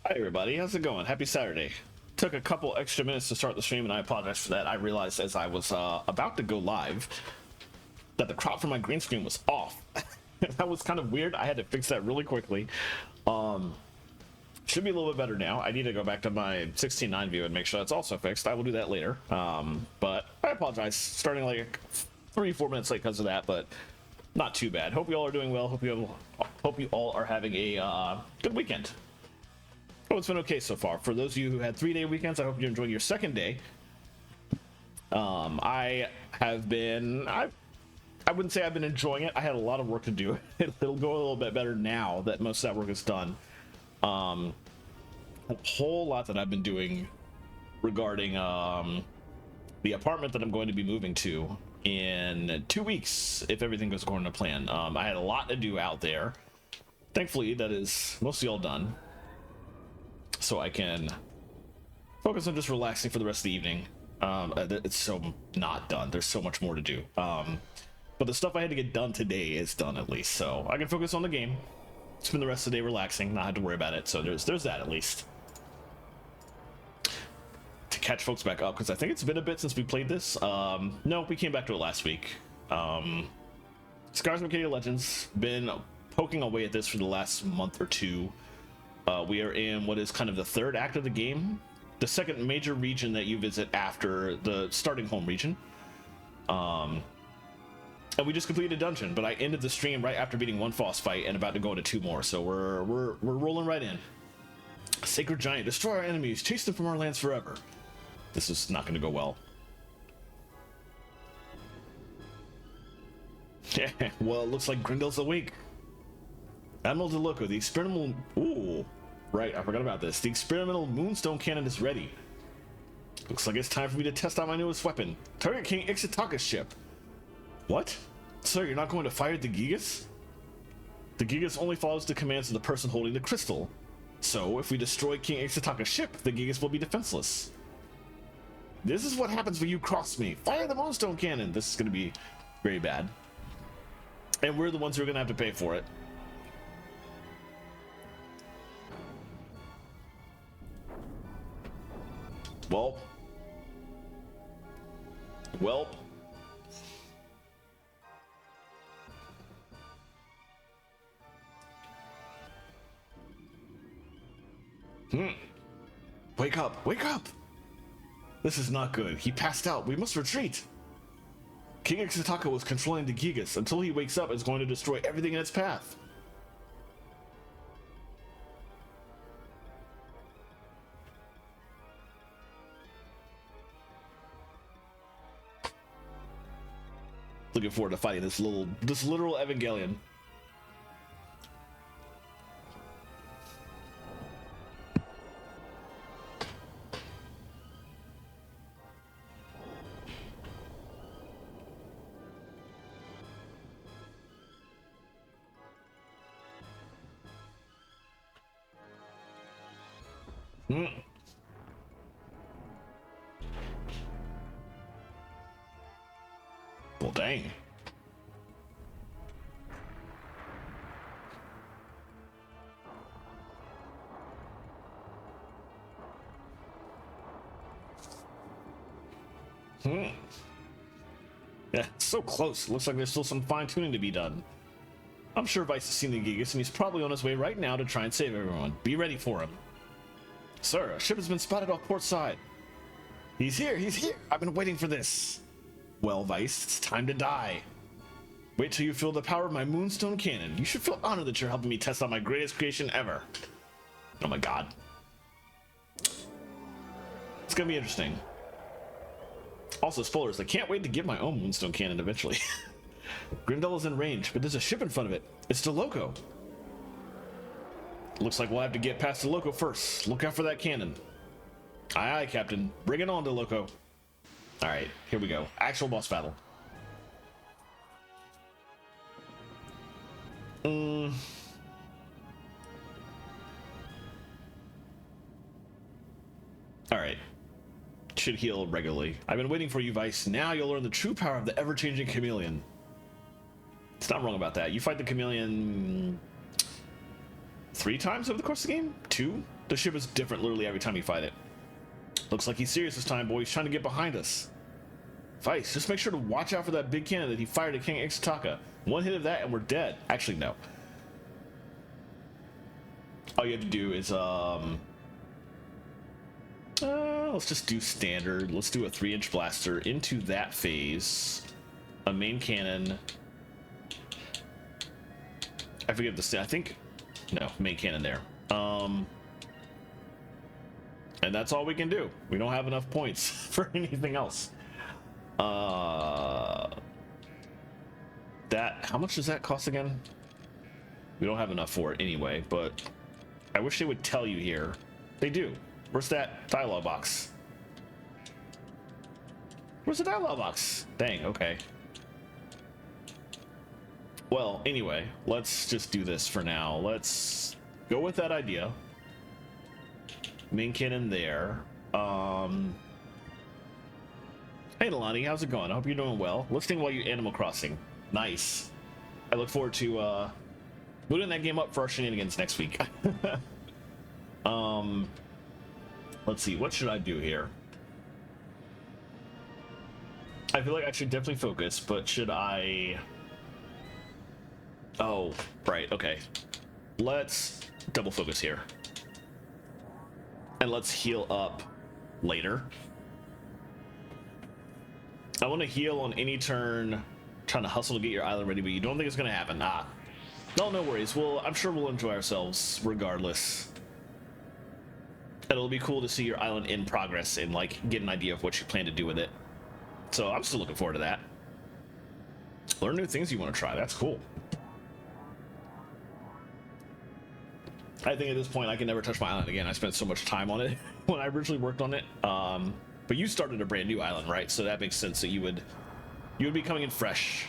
Hi everybody, how's it going? Happy Saturday. Took a couple extra minutes to start the stream and I apologize for that. I realized as I was about to go live that the crop for my green screen was off. That was kind of weird. I had to fix that really quickly. Should be a little bit better now. I need to go back to my 16:9 view and make sure that's also fixed. I will do that later. But I apologize, starting like 3-4 minutes late because of that, but not too bad. Hope you all are doing well. Hope you all are having a good weekend. Oh, it's been okay so far. For those of you who had 3-day weekends, I hope you're enjoying your second day. I have been, I wouldn't say I've been enjoying it. I had a lot of work to do. It'll go a little bit better now that most of that work is done. A whole lot that I've been doing regarding the apartment that I'm going to be moving to in 2 weeks, if everything goes according to plan. I had a lot to do out there. Thankfully, that is mostly all done, so I can focus on just relaxing for the rest of the evening. It's so not done. There's so much more to do. But the stuff I had to get done today is done at least, so I can focus on the game. Spend the rest of the day relaxing, not have to worry about it. So there's that at least. To catch folks back up, because I think it's been a bit since we played this. No, we came back to it last week. Scars of Arcadia Legends, been poking away at this for the last month or two. We are in what is kind of the third act of the game, the second major region that you visit after the starting home region. And we just completed a dungeon, but I ended the stream right after beating one boss fight and about to go into 2 more, so we're rolling right in. Sacred Giant, destroy our enemies, chase them from our lands forever. This is not going to go well. Yeah, well, it looks like Grindel's awake. Admiral DeLoco, the experimental... Ooh, right, I forgot about this. The experimental Moonstone Cannon is ready. Looks like it's time for me to test out my newest weapon. Target King Ixitaka's ship. What? Sir, you're not going to fire the Gigas? The Gigas only follows the commands of the person holding the crystal. So, if we destroy King Ixitaka's ship, the Gigas will be defenseless. This is what happens when you cross me. Fire the Moonstone Cannon! This is going to be very bad. And we're the ones who are going to have to pay for it. Well. Wake up! Wake up! This is not good. He passed out. We must retreat. King Ixitaka was controlling the Gigas. Until he wakes up, it's going to destroy everything in its path. Looking forward to fighting this literal Evangelion. Well, dang. Yeah, so close. Looks like there's still some fine-tuning to be done. I'm sure Vice has seen the Gigas, and he's probably on his way right now to try and save everyone. Be ready for him. Sir, a ship has been spotted off port side. He's here, he's here! I've been waiting for this. Well, Vice, it's time to die. Wait till you feel the power of my Moonstone Cannon. You should feel honored that you're helping me test out my greatest creation ever. Oh my god. It's gonna be interesting. Also, spoilers, I can't wait to get my own Moonstone Cannon eventually. Grindel is in range, but there's a ship in front of it. It's DeLoco. Looks like we'll have to get past DeLoco first. Look out for that cannon. Aye, aye, Captain. Bring it on, DeLoco. Alright, here we go. Actual boss battle. Alright. Should heal regularly. I've been waiting for you, Vice. Now you'll learn the true power of the ever-changing chameleon. It's not wrong about that. You fight the chameleon 3 times over the course of the game? 2? The ship is different literally every time you fight it. Looks like he's serious this time, boy. He's trying to get behind us. Vice, just make sure to watch out for that big cannon that he fired at King Ixtaka. One hit of that and we're dead. Actually, no. All you have to do is, let's just do standard. Let's do a 3-inch blaster into that phase. A main cannon. I forget the I think, no, main cannon there. And that's all we can do. We don't have enough points for anything else. That, how much does that cost again? We don't have enough for it anyway, but I wish they would tell you here. They do. Where's that dialogue box? Where's the dialogue box? Dang, okay. Well, anyway, let's just do this for now. Let's go with that idea. Main cannon there. Hey, Nalani, how's it going? I hope you're doing well. Listening while you Animal Crossing. Nice. I look forward to booting that game up for our shenanigans next week. Let's see. What should I do here? I feel like I should definitely focus, but should I... Oh, right. Okay. Let's double focus here. And let's heal up later. I want to heal on any turn, trying to hustle to get your island ready, but you don't think it's going to happen. No worries. Well, I'm sure we'll enjoy ourselves regardless. And it'll be cool to see your island in progress and like get an idea of what you plan to do with it. So I'm still looking forward to that. Learn new things you want to try. That's cool. I think at this point I can never touch my island again. I spent so much time on it when I originally worked on it. But you started a brand new island, right? So that makes sense that you would be coming in fresh.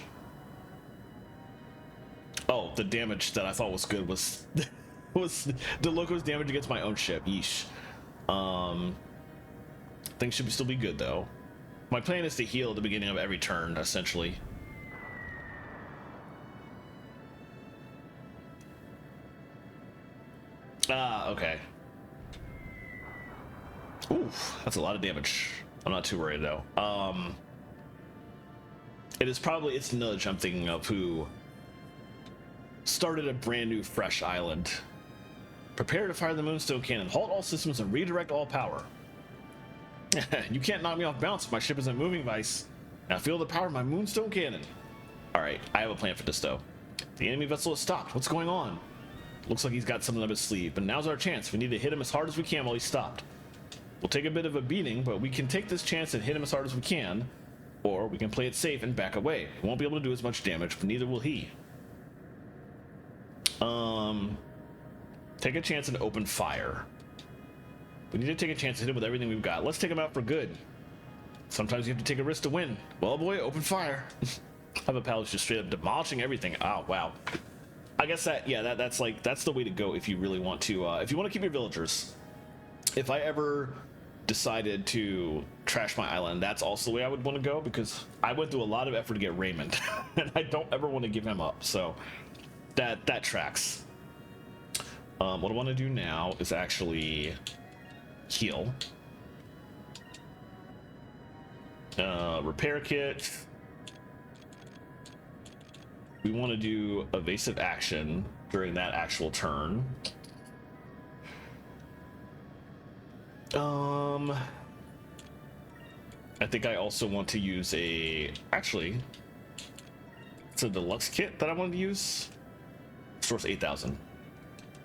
Oh, the damage that I thought was good was was Deloco's damage against my own ship. Yeesh. Things should still be good though. My plan is to heal at the beginning of every turn, essentially. Okay. Oof, that's a lot of damage. I'm not too worried though. It's Nudge I'm thinking of, who started a brand new fresh island. Prepare to fire the Moonstone Cannon. Halt all systems and redirect all power. You can't knock me off balance if my ship isn't moving, Vice. Now feel the power of my Moonstone Cannon. Alright, I have a plan for this though. The enemy vessel has stopped. What's going on? Looks like he's got something up his sleeve, but now's our chance. We need to hit him as hard as we can while he's stopped. We'll take a bit of a beating, but we can take this chance and hit him as hard as we can, or we can play it safe and back away. We won't be able to do as much damage, but neither will he. Take a chance and open fire. We need to take a chance to hit him with everything we've got. Let's take him out for good. Sometimes you have to take a risk to win. Well, boy, open fire. Have a pal just straight up demolishing everything. Oh, wow. I guess that's the way to go if you really want to, if you want to keep your villagers. If I ever decided to trash my island, that's also the way I would want to go, because I went through a lot of effort to get Raymond, and I don't ever want to give him up, so that tracks. What I want to do now is actually heal. Repair kit. We want to do evasive action during that actual turn. I think I also want to use actually, it's a deluxe kit that I wanted to use. Source 8,000.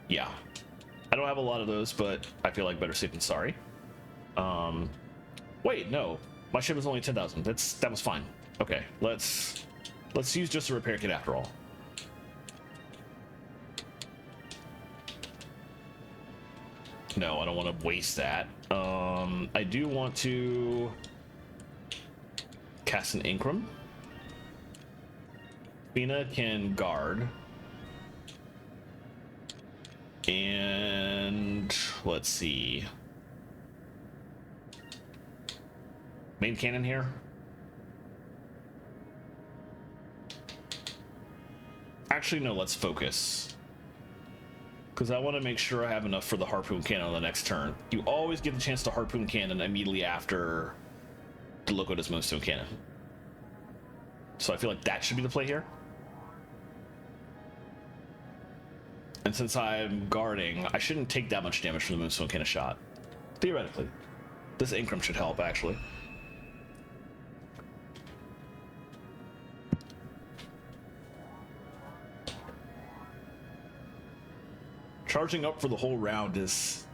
Yeah. I don't have a lot of those, but I feel like better safe than sorry. Wait, no. My ship is only 10,000. That was fine. Okay, let's use just a repair kit after all. No, I don't want to waste that. I do want to cast an Incrum. Fina can guard. And let's see. Main cannon here. Actually, no, let's focus. Because I want to make sure I have enough for the harpoon cannon on the next turn. You always get the chance to harpoon cannon immediately after Deloco does Moonstone Cannon. So I feel like that should be the play here. And since I'm guarding, I shouldn't take that much damage from the Moonstone Cannon shot. Theoretically. This Incrum should help, actually. Charging up for the whole round is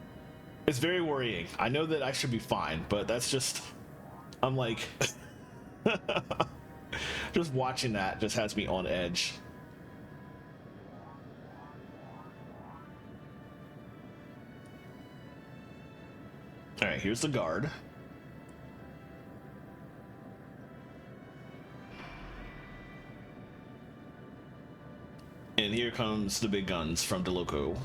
very worrying. I know that I should be fine, but that's just, I'm like, just watching that just has me on edge. All right, here's the guard. And here comes the big guns from Deloco.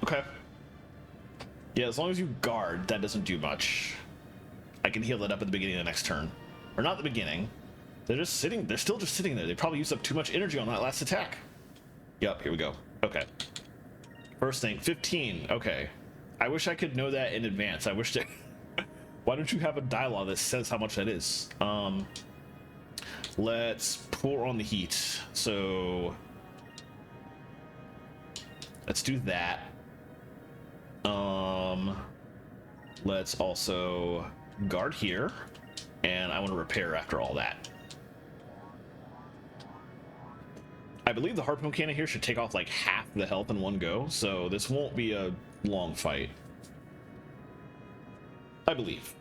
Okay. Yeah, as long as you guard, that doesn't do much. I can heal that up at the beginning of the next turn. Or not the beginning. They're just sitting, they're still just sitting there. They probably used up too much energy on that last attack. Yep, here we go. Okay. First thing, 15. Okay. I wish I could know that in advance. I wish that... Why don't you have a dialogue that says how much that is? Let's pour on the heat. So... let's do that. Let's also guard here. And I want to repair after all that. I believe the harpoon cannon here should take off like half the health in one go, so this won't be a long fight. I believe.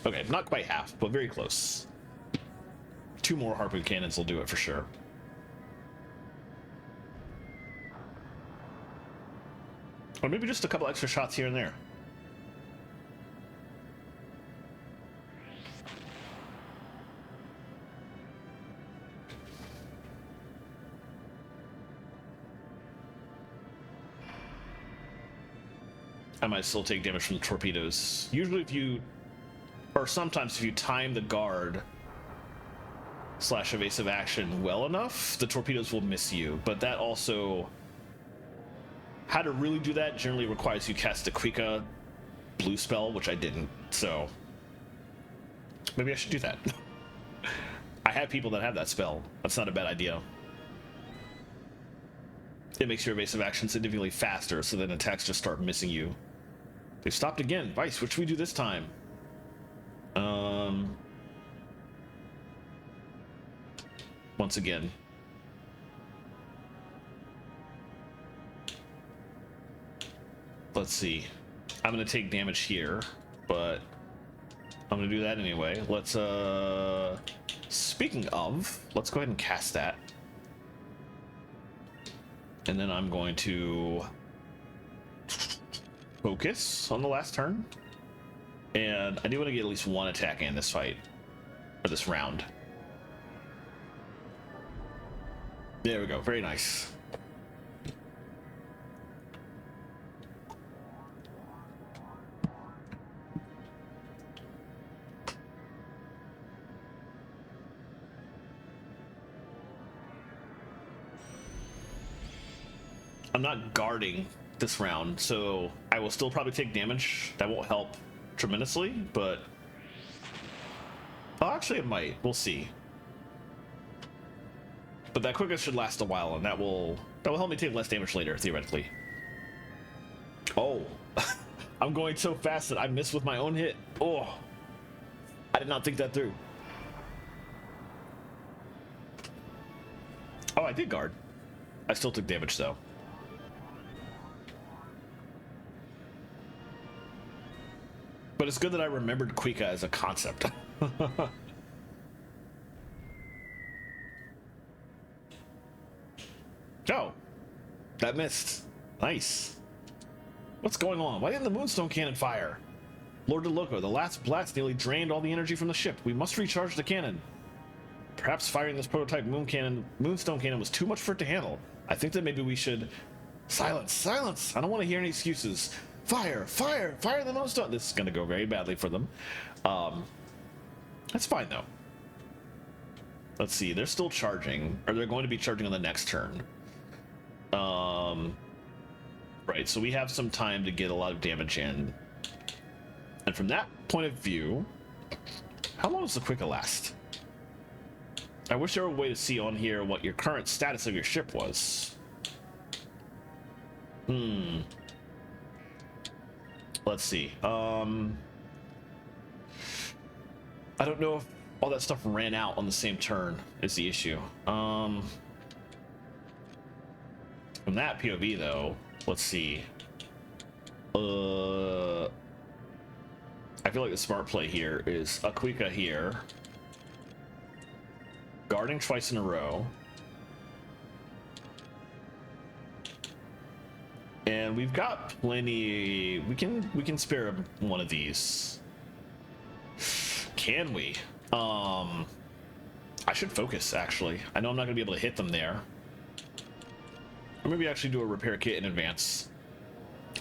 Okay, not quite half, but very close. 2 more harpoon cannons will do it for sure. Or maybe just a couple extra shots here and there. I might still take damage from the torpedoes. Usually if you... or sometimes if you time the guard / evasive action well enough, the torpedoes will miss you. But that also... how to really do that generally requires you cast the Quika blue spell, which I didn't, so... maybe I should do that. I have people that have that spell. That's not a bad idea. It makes your evasive action significantly faster, so then attacks just start missing you. They've stopped again. Vice, what should we do this time? Once again. Let's see. I'm gonna take damage here, but I'm gonna do that anyway. Let's speaking of, let's go ahead and cast that. And then I'm going to focus on the last turn. And I do want to get at least 1 attack in this fight, or this round. There we go, very nice. I'm not guarding this round, so I will still probably take damage. That won't help tremendously, but... oh, actually it might. We'll see. But that quickness should last a while, and that will help me take less damage later, theoretically. Oh. I'm going so fast that I missed with my own hit. Oh. I did not think that through. Oh, I did guard. I still took damage, though. But it's good that I remembered Quika as a concept. Oh, that missed. Nice. What's going on? Why didn't the Moonstone Cannon fire? Lord DeLoco, the last blast nearly drained all the energy from the ship. We must recharge the cannon. Perhaps firing this prototype moonstone cannon was too much for it to handle. I think that maybe we should... Silence, silence! I don't want to hear any excuses. Fire, fire, fire the moonstone! This is going to go very badly for them. That's fine, though. Let's see, they're still charging. Or they're going to be charging on the next turn. Right, so we have some time to get a lot of damage in. And from that point of view, how long does the Quicka last? I wish there were a way to see on here what your current status of your ship was. Let's see. I don't know if all that stuff ran out on the same turn is the issue. From that POV though, let's see. I feel like the smart play here is a Quicka here. Guarding twice in a row. And we've got plenty. We can spare one of these. Can we? I should focus actually. I know I'm not gonna be able to hit them there. Or maybe actually do a repair kit in advance.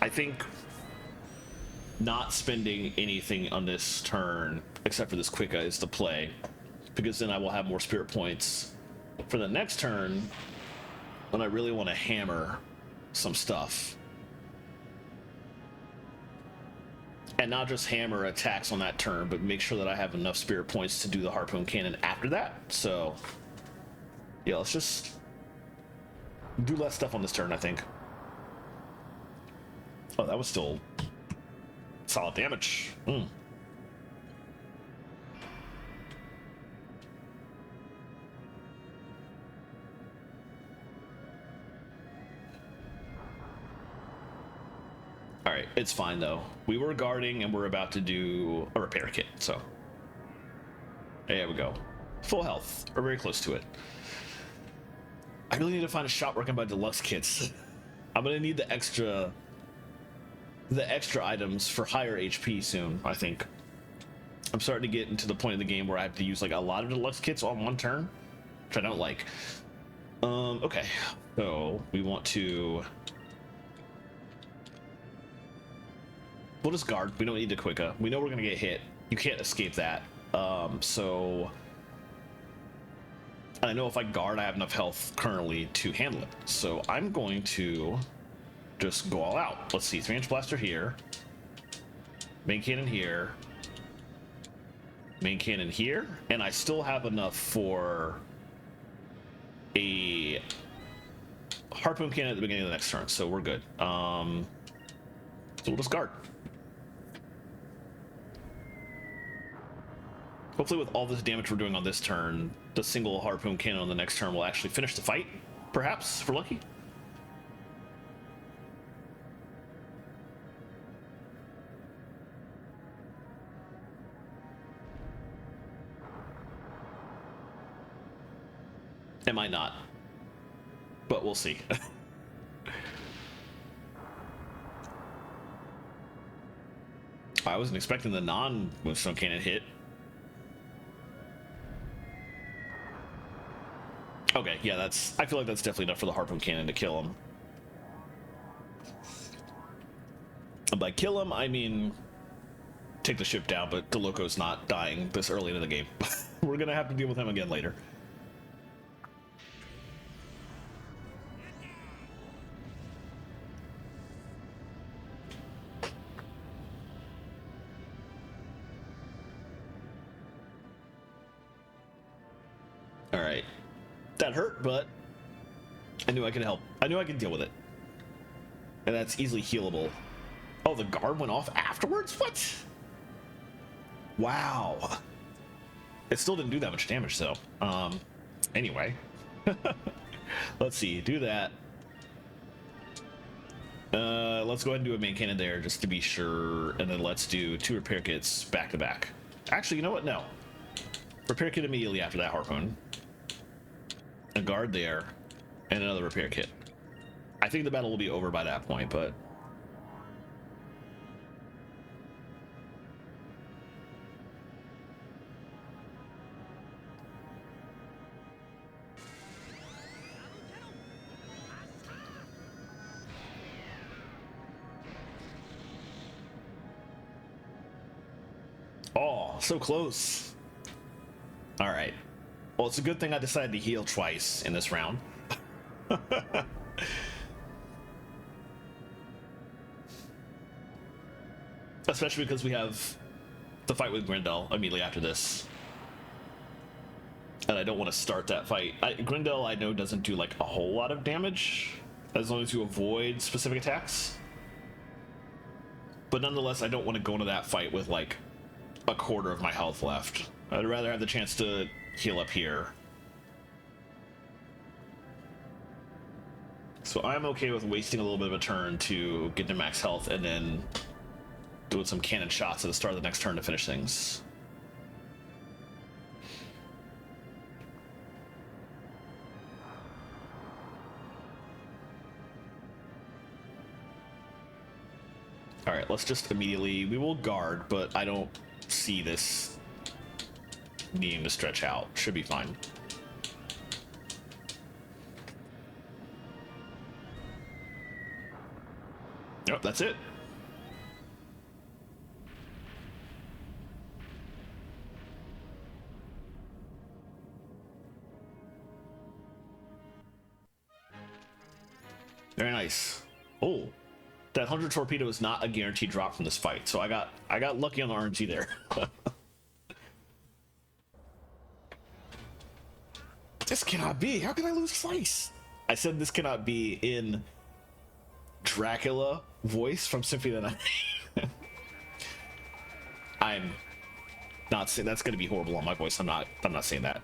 I think not spending anything on this turn except for this Quicka is the play, because then I will have more spirit points for the next turn when I really want to hammer some stuff. And not just hammer attacks on that turn, but make sure that I have enough spirit points to do the harpoon cannon after that. So yeah, let's just do less stuff on this turn, I think. Oh, that was still solid damage. Alright, it's fine though. We were guarding and we're about to do a repair kit, so. There we go. Full health, or very close to it. I really need to find a shop where I can buy deluxe kits. I'm gonna need the extra items for higher HP soon, I think. I'm starting to get into the point of the game where I have to use like a lot of deluxe kits on one turn, which I don't like. Okay, so we want to... We'll just guard. We don't need to Quicka. We know we're gonna get hit. You can't escape that. So I know if I guard, I have enough health currently to handle it. So I'm going to just go all out. Let's see, 3-inch blaster here, main cannon here, main cannon here, and I still have enough for a harpoon cannon at the beginning of the next turn, so we're good. So we'll just guard. Hopefully with all this damage we're doing on this turn, the single harpoon cannon on the next turn will actually finish the fight, perhaps, if we're lucky. It might not, but we'll see. I wasn't expecting the non-moonstone cannon hit. Okay, yeah, I feel like that's definitely enough for the harpoon cannon to kill him. And by kill him, I mean take the ship down, but DeLoco's not dying this early into the game. We're gonna have to deal with him again later. Alright. That hurt, but I knew I could help. I knew I could deal with it. And that's easily healable. Oh, the guard went off afterwards? What? Wow. It still didn't do that much damage, though. Anyway. Let's see. Do that. Let's go ahead and do a main cannon there just to be sure. And then let's do 2 repair kits back to back. Actually, you know what? No. Repair kit immediately after that harpoon. A guard there, and another repair kit. I think the battle will be over by that point, but Oh, so close. All right. Well, it's a good thing I decided to heal twice in this round. Especially because we have the fight with Grindel immediately after this. And I don't want to start that fight. Grindel, I know, doesn't do like a whole lot of damage as long as you avoid specific attacks. But nonetheless, I don't want to go into that fight with like a quarter of my health left. I'd rather have the chance to heal up here. So I'm okay with wasting a little bit of a turn to get to max health and then doing some cannon shots at the start of the next turn to finish things. All right, let's just immediately, we will guard, but I don't see this needing to stretch out. Should be fine. Yep, that's it. Very nice. Oh, that 100 torpedo is not a guaranteed drop from this fight, so I got lucky on the RNG there. This cannot be. How can I lose twice? I said this cannot be in Dracula voice from Symphony of the Night. I'm not saying that's going to be horrible on my voice. I'm not saying that.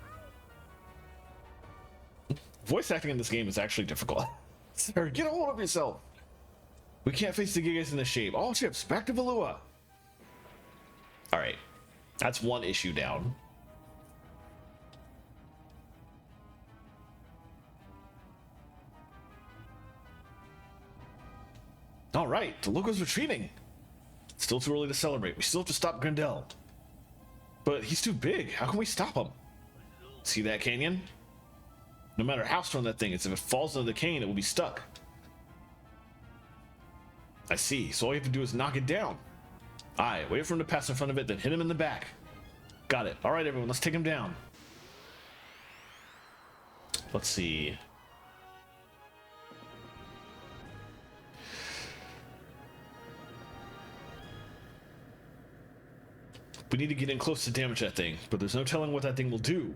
Voice acting in this game is actually difficult. Sir, get a hold of yourself. We can't face the Gigas in this shape. All ships back to Valua. All right, that's one issue down. All right, the Loco's retreating. Still too early to celebrate. We still have to stop Grindel. But he's too big. How can we stop him? See that canyon? No matter how strong that thing is, if it falls into the canyon, it will be stuck. I see. So all you have to do is knock it down. Aye, wait for him to pass in front of it, then hit him in the back. Got it. All right, everyone, let's take him down. Let's see. We need to get in close to damage that thing, but there's no telling what that thing will do.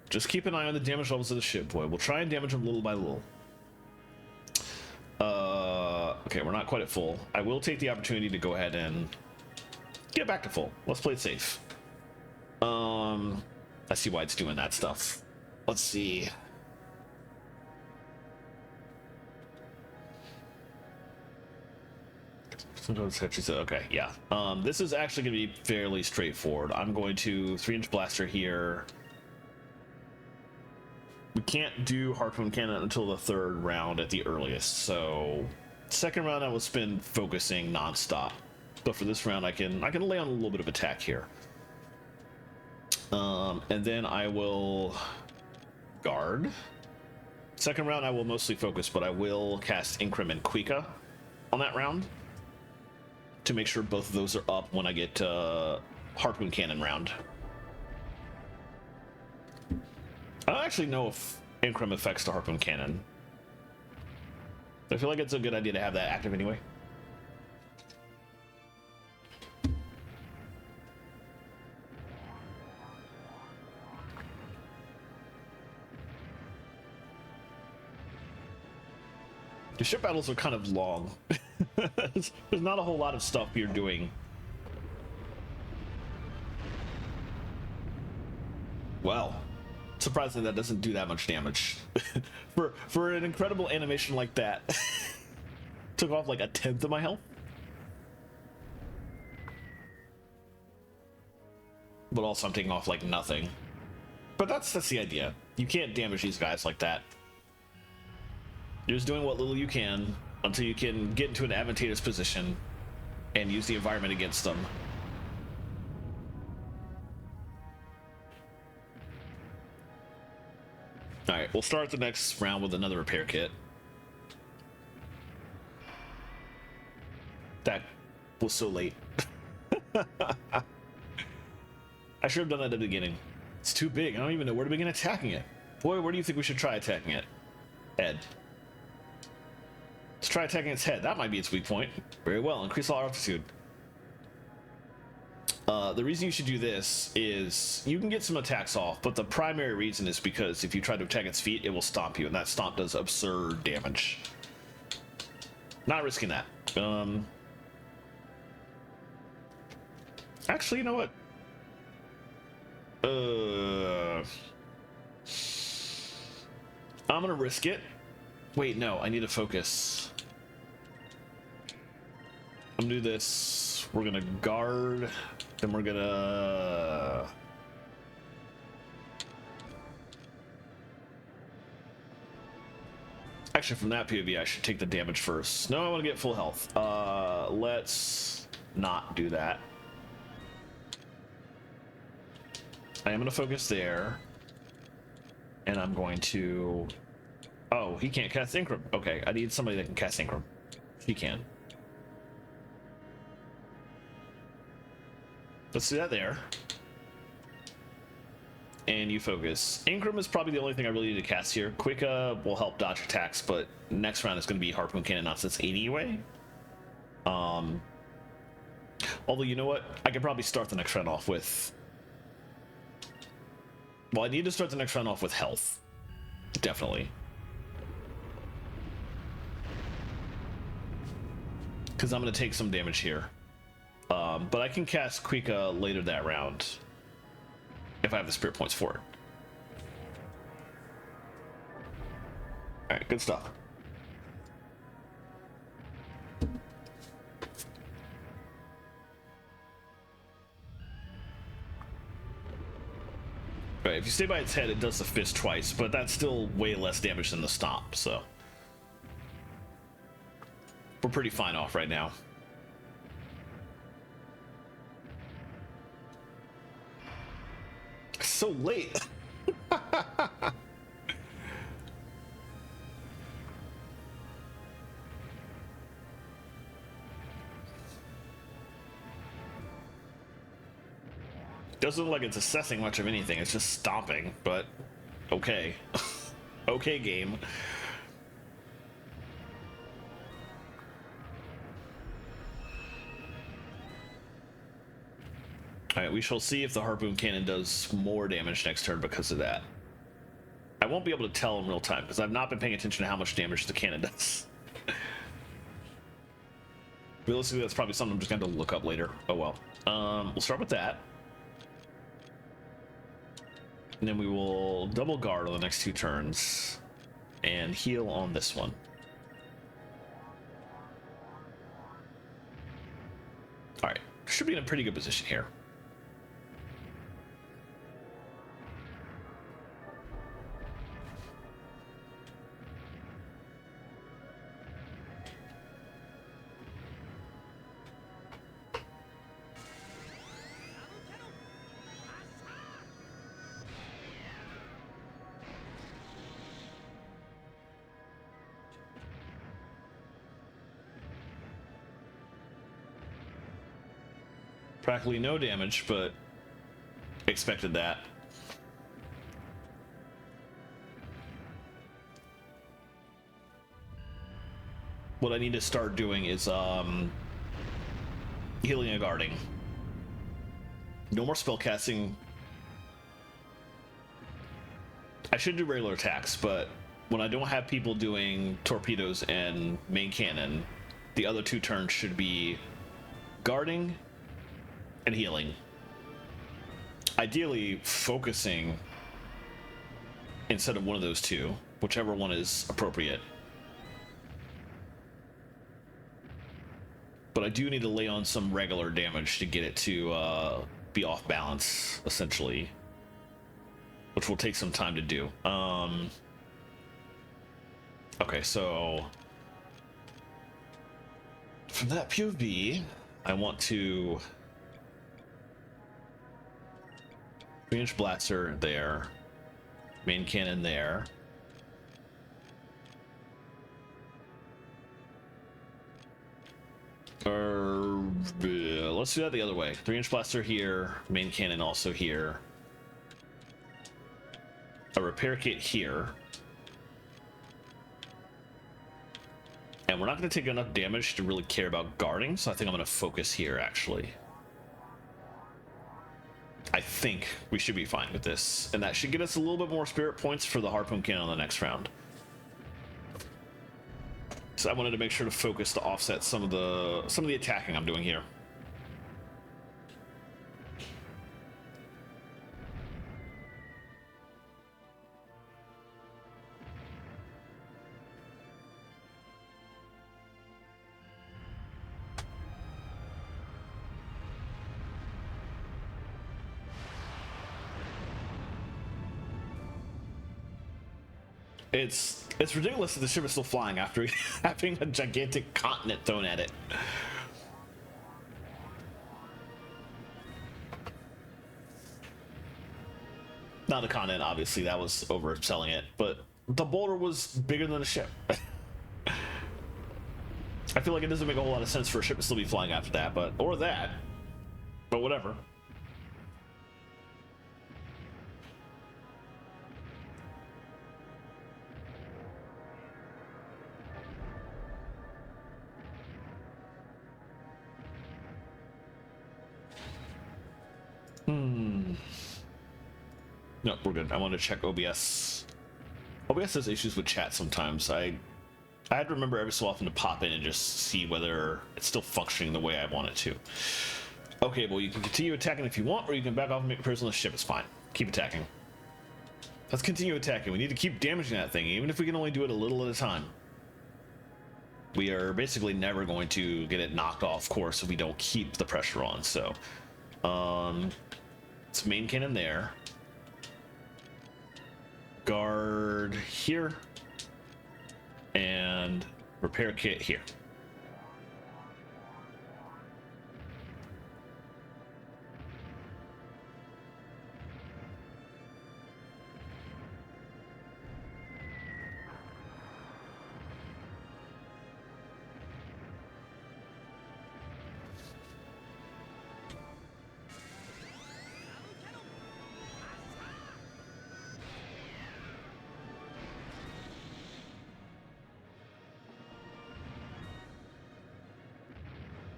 Just keep an eye on the damage levels of the ship, boy. We'll try and damage them little by little. Okay, we're not quite at full. I will take the opportunity to go ahead and get back to full. Let's play it safe. I see why it's doing that stuff. Let's see. Okay, yeah. This is actually going to be fairly straightforward. I'm going to 3-inch blaster here. We can't do harpoon cannon until the third round at the earliest, so second round I will spend focusing non-stop. But for this round I can lay on a little bit of attack here. And then I will guard. Second round I will mostly focus, but I will cast Increment Quika on that round to make sure both of those are up when I get harpoon cannon round. I don't actually know if Increment affects the harpoon cannon. I feel like it's a good idea to have that active anyway. The ship battles are kind of long. There's not a whole lot of stuff you're doing. Wow. Surprisingly, that doesn't do that much damage. for an incredible animation like that. Took off like 1/10 of my health. But also I'm taking off like nothing. But that's the idea. You can't damage these guys like that. You're just doing what little you can until you can get into an advantageous position and use the environment against them. Alright, we'll start the next round with another repair kit. That was so late. I should have done that at the beginning. It's too big. I don't even know where to begin attacking it. Boy, where do you think we should try attacking it? Head. Let's try attacking its head. That might be its weak point. Very well. Increase all altitude. The reason you should do this is you can get some attacks off, but the primary reason is because if you try to attack its feet, it will stomp you, and that stomp does absurd damage. Not risking that. Actually, you know what? I'm gonna risk it. Wait, no, I need to focus. I'm gonna do this. We're gonna guard, then we're gonna... Actually, from that POV, I should take the damage first. No, I want to get full health. Let's not do that. I am going to focus there. And I'm going to... Oh, he can't cast Synchron. Okay, I need somebody that can cast Synchron. He can. Let's do that there. And you focus. Ingram is probably the only thing I really need to cast here. Quicka will help dodge attacks, but next round is going to be Harpoon Cannon nonsense anyway. Although, you know what? I could probably start the next round off with... Well, I need to start the next round off with health. Definitely. Because I'm going to take some damage here. But I can cast Quicka later that round. If I have the spirit points for it. Alright, good stuff. Right, if you stay by its head, it does the fist twice, but that's still way less damage than the stomp, so. We're pretty fine off right now. So late. Doesn't look like it's assessing much of anything. It's just stomping, but okay. Okay, game. Alright, we shall see if the Harpoon Cannon does more damage next turn because of that. I won't be able to tell in real time because I've not been paying attention to how much damage the cannon does. Realistically, that's probably something I'm just going to look up later. Oh well. We'll start with that. And then we will double guard on the next 2 turns and heal on this one. Alright, should be in a pretty good position here. Practically no damage, but expected that. What I need to start doing is healing and guarding. No more spell casting. I should do regular attacks, but when I don't have people doing torpedoes and main cannon, the other 2 turns should be guarding and healing. Ideally focusing instead of one of those 2, whichever one is appropriate. But I do need to lay on some regular damage to get it to be off balance, essentially, which will take some time to do. Okay, so from that POV, I want to 3-inch blaster there, main cannon there. Let's do that the other way. 3-inch blaster here, main cannon also here. A repair kit here. And we're not going to take enough damage to really care about guarding, so I think I'm going to focus here, actually. I think we should be fine with this, and that should get us a little bit more spirit points for the harpoon cannon on the next round. So I wanted to make sure to focus to offset some of the attacking I'm doing here. It's ridiculous that the ship is still flying after having a gigantic continent thrown at it. Not the continent, obviously, that was overselling it, but the boulder was bigger than the ship. I feel like it doesn't make a whole lot of sense for a ship to still be flying after that, but whatever. No, we're good. I want to check OBS. OBS has issues with chat sometimes. I had to remember every so often to pop in and just see whether it's still functioning the way I want it to. Okay, well, you can continue attacking if you want, or you can back off and make repairs on the ship. It's fine. Keep attacking. Let's continue attacking. We need to keep damaging that thing, even if we can only do it a little at a time. We are basically never going to get it knocked off course if we don't keep the pressure on, so... it's main cannon there. Guard here. And repair kit here.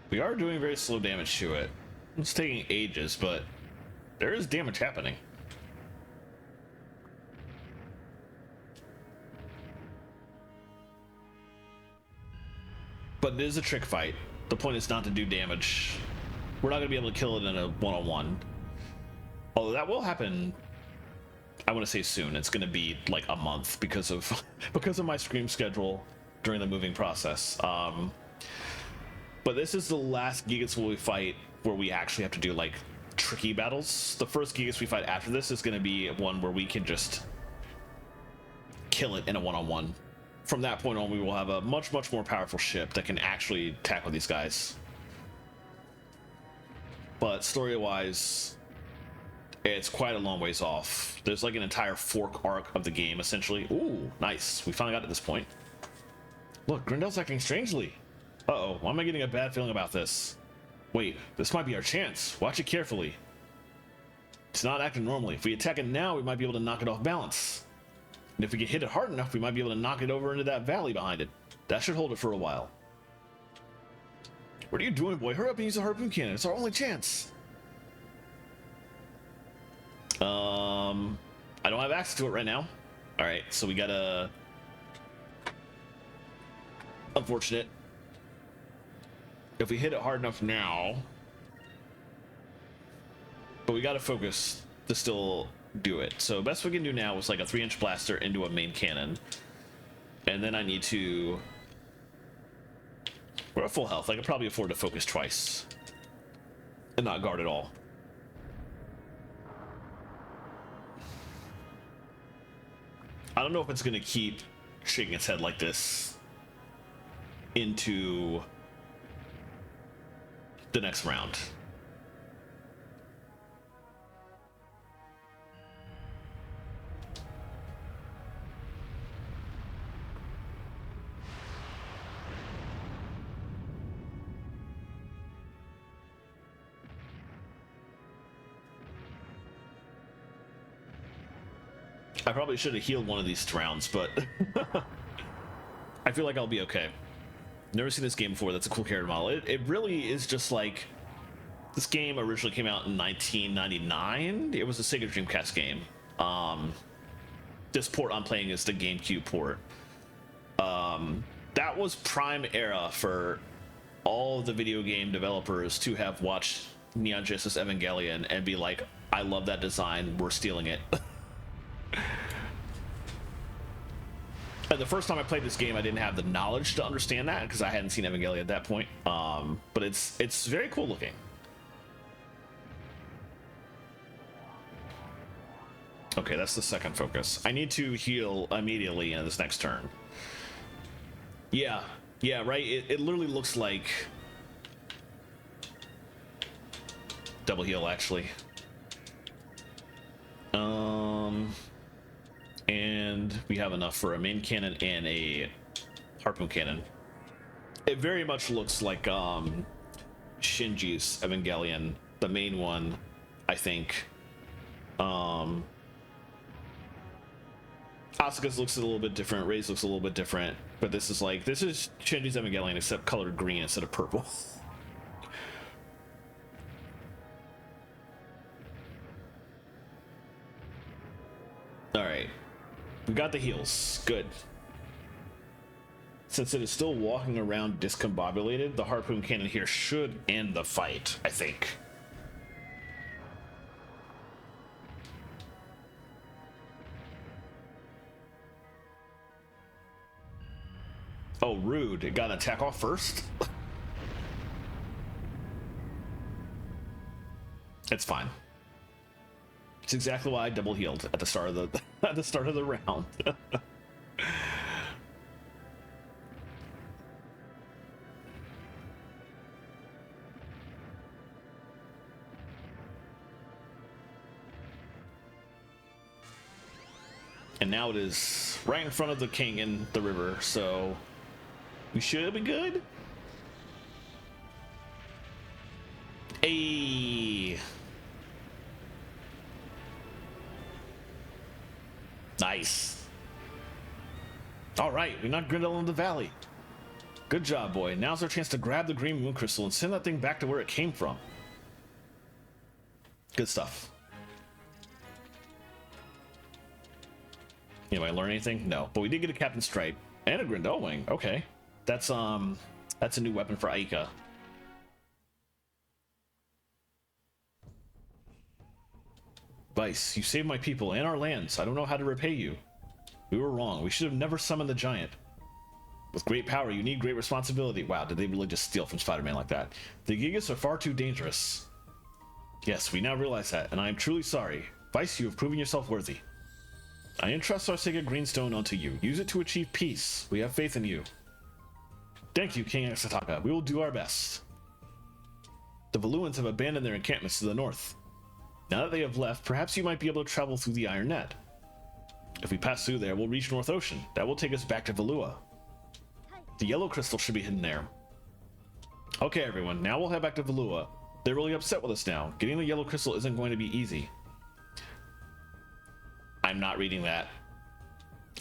We are doing very slow damage to it. It's taking ages, but there is damage happening. But it is a trick fight. The point is not to do damage. We're not going to be able to kill it in a one-on-one. Although that will happen, I want to say soon. It's going to be like a month because of my stream schedule during the moving process. But this is the last Gigas we fight where we actually have to do like tricky battles. The first Gigas we fight after this is going to be one where we can just kill it in a one-on-one. From that point on, we will have a much more powerful ship that can actually tackle these guys. But story-wise, it's quite a long ways off. There's like an entire fork arc of the game, essentially. Ooh, nice. We finally got to this point. Look, Grindel's acting strangely. Uh-oh, why am I getting a bad feeling about this? Wait, this might be our chance. Watch it carefully. It's not acting normally. If we attack it now, we might be able to knock it off balance. And if we can hit it hard enough, we might be able to knock it over into that valley behind it. That should hold it for a while. What are you doing, boy? Hurry up and use the harpoon cannon. It's our only chance. I don't have access to it right now. Alright, so we gotta... Unfortunate. If we hit it hard enough now... But we gotta focus to still do it. So best we can do now is like a 3-inch blaster into a main cannon. And then I need to... We're at full health. I could probably afford to focus twice. And not guard at all. I don't know if it's going to keep shaking its head like this into the next round. I probably should have healed one of these rounds, but I feel like I'll be okay. Never seen this game before. That's a cool character model. It really is just like, this game originally came out in 1999. It was a Sega Dreamcast game. This port I'm playing is the GameCube port. That was prime era for all the video game developers to have watched Neon Genesis Evangelion and be like, I love that design, we're stealing it. And the first time I played this game, I didn't have the knowledge to understand that because I hadn't seen Evangelion at that point. But it's very cool looking. Okay, that's the second focus. I need to heal immediately in this next turn. Yeah, right. It literally looks like double heal, actually. And we have enough for a main cannon and a harpoon cannon. It very much looks like Shinji's Evangelion, the main one, I think. Asuka's looks a little bit different, Rei's looks a little bit different, but this is Shinji's Evangelion except colored green instead of purple. Alright. We got the heals. Good. Since it is still walking around discombobulated, the harpoon cannon here should end the fight, I think. Oh, rude. It got an attack off first? It's fine. It's exactly why I double healed at the start of the round. And now it is right in front of the king in the river, so we should be good. Hey. Nice. All right, we knocked Grindel in the valley. Good job, boy. Now's our chance to grab the green moon crystal and send that thing back to where it came from. Good stuff. Anybody learn anything? No, but we did get a Captain Stripe and a Grindel wing. Okay, that's a new weapon for Aika. Vice, you saved my people and our lands. I don't know how to repay you. We were wrong. We should have never summoned the giant. With great power, you need great responsibility. Wow, did they really just steal from Spider-Man like that? The Gigas are far too dangerous. Yes, we now realize that, and I am truly sorry. Vice, you have proven yourself worthy. I entrust our sacred greenstone onto you. Use it to achieve peace. We have faith in you. Thank you, King Exataka. We will do our best. The Valuans have abandoned their encampments to the north. Now that they have left, perhaps you might be able to travel through the Iron Net. If we pass through there, we'll reach North Ocean. That will take us back to Valua. The yellow crystal should be hidden there. Okay, everyone, now we'll head back to Valua. They're really upset with us now. Getting the yellow crystal isn't going to be easy. I'm not reading that.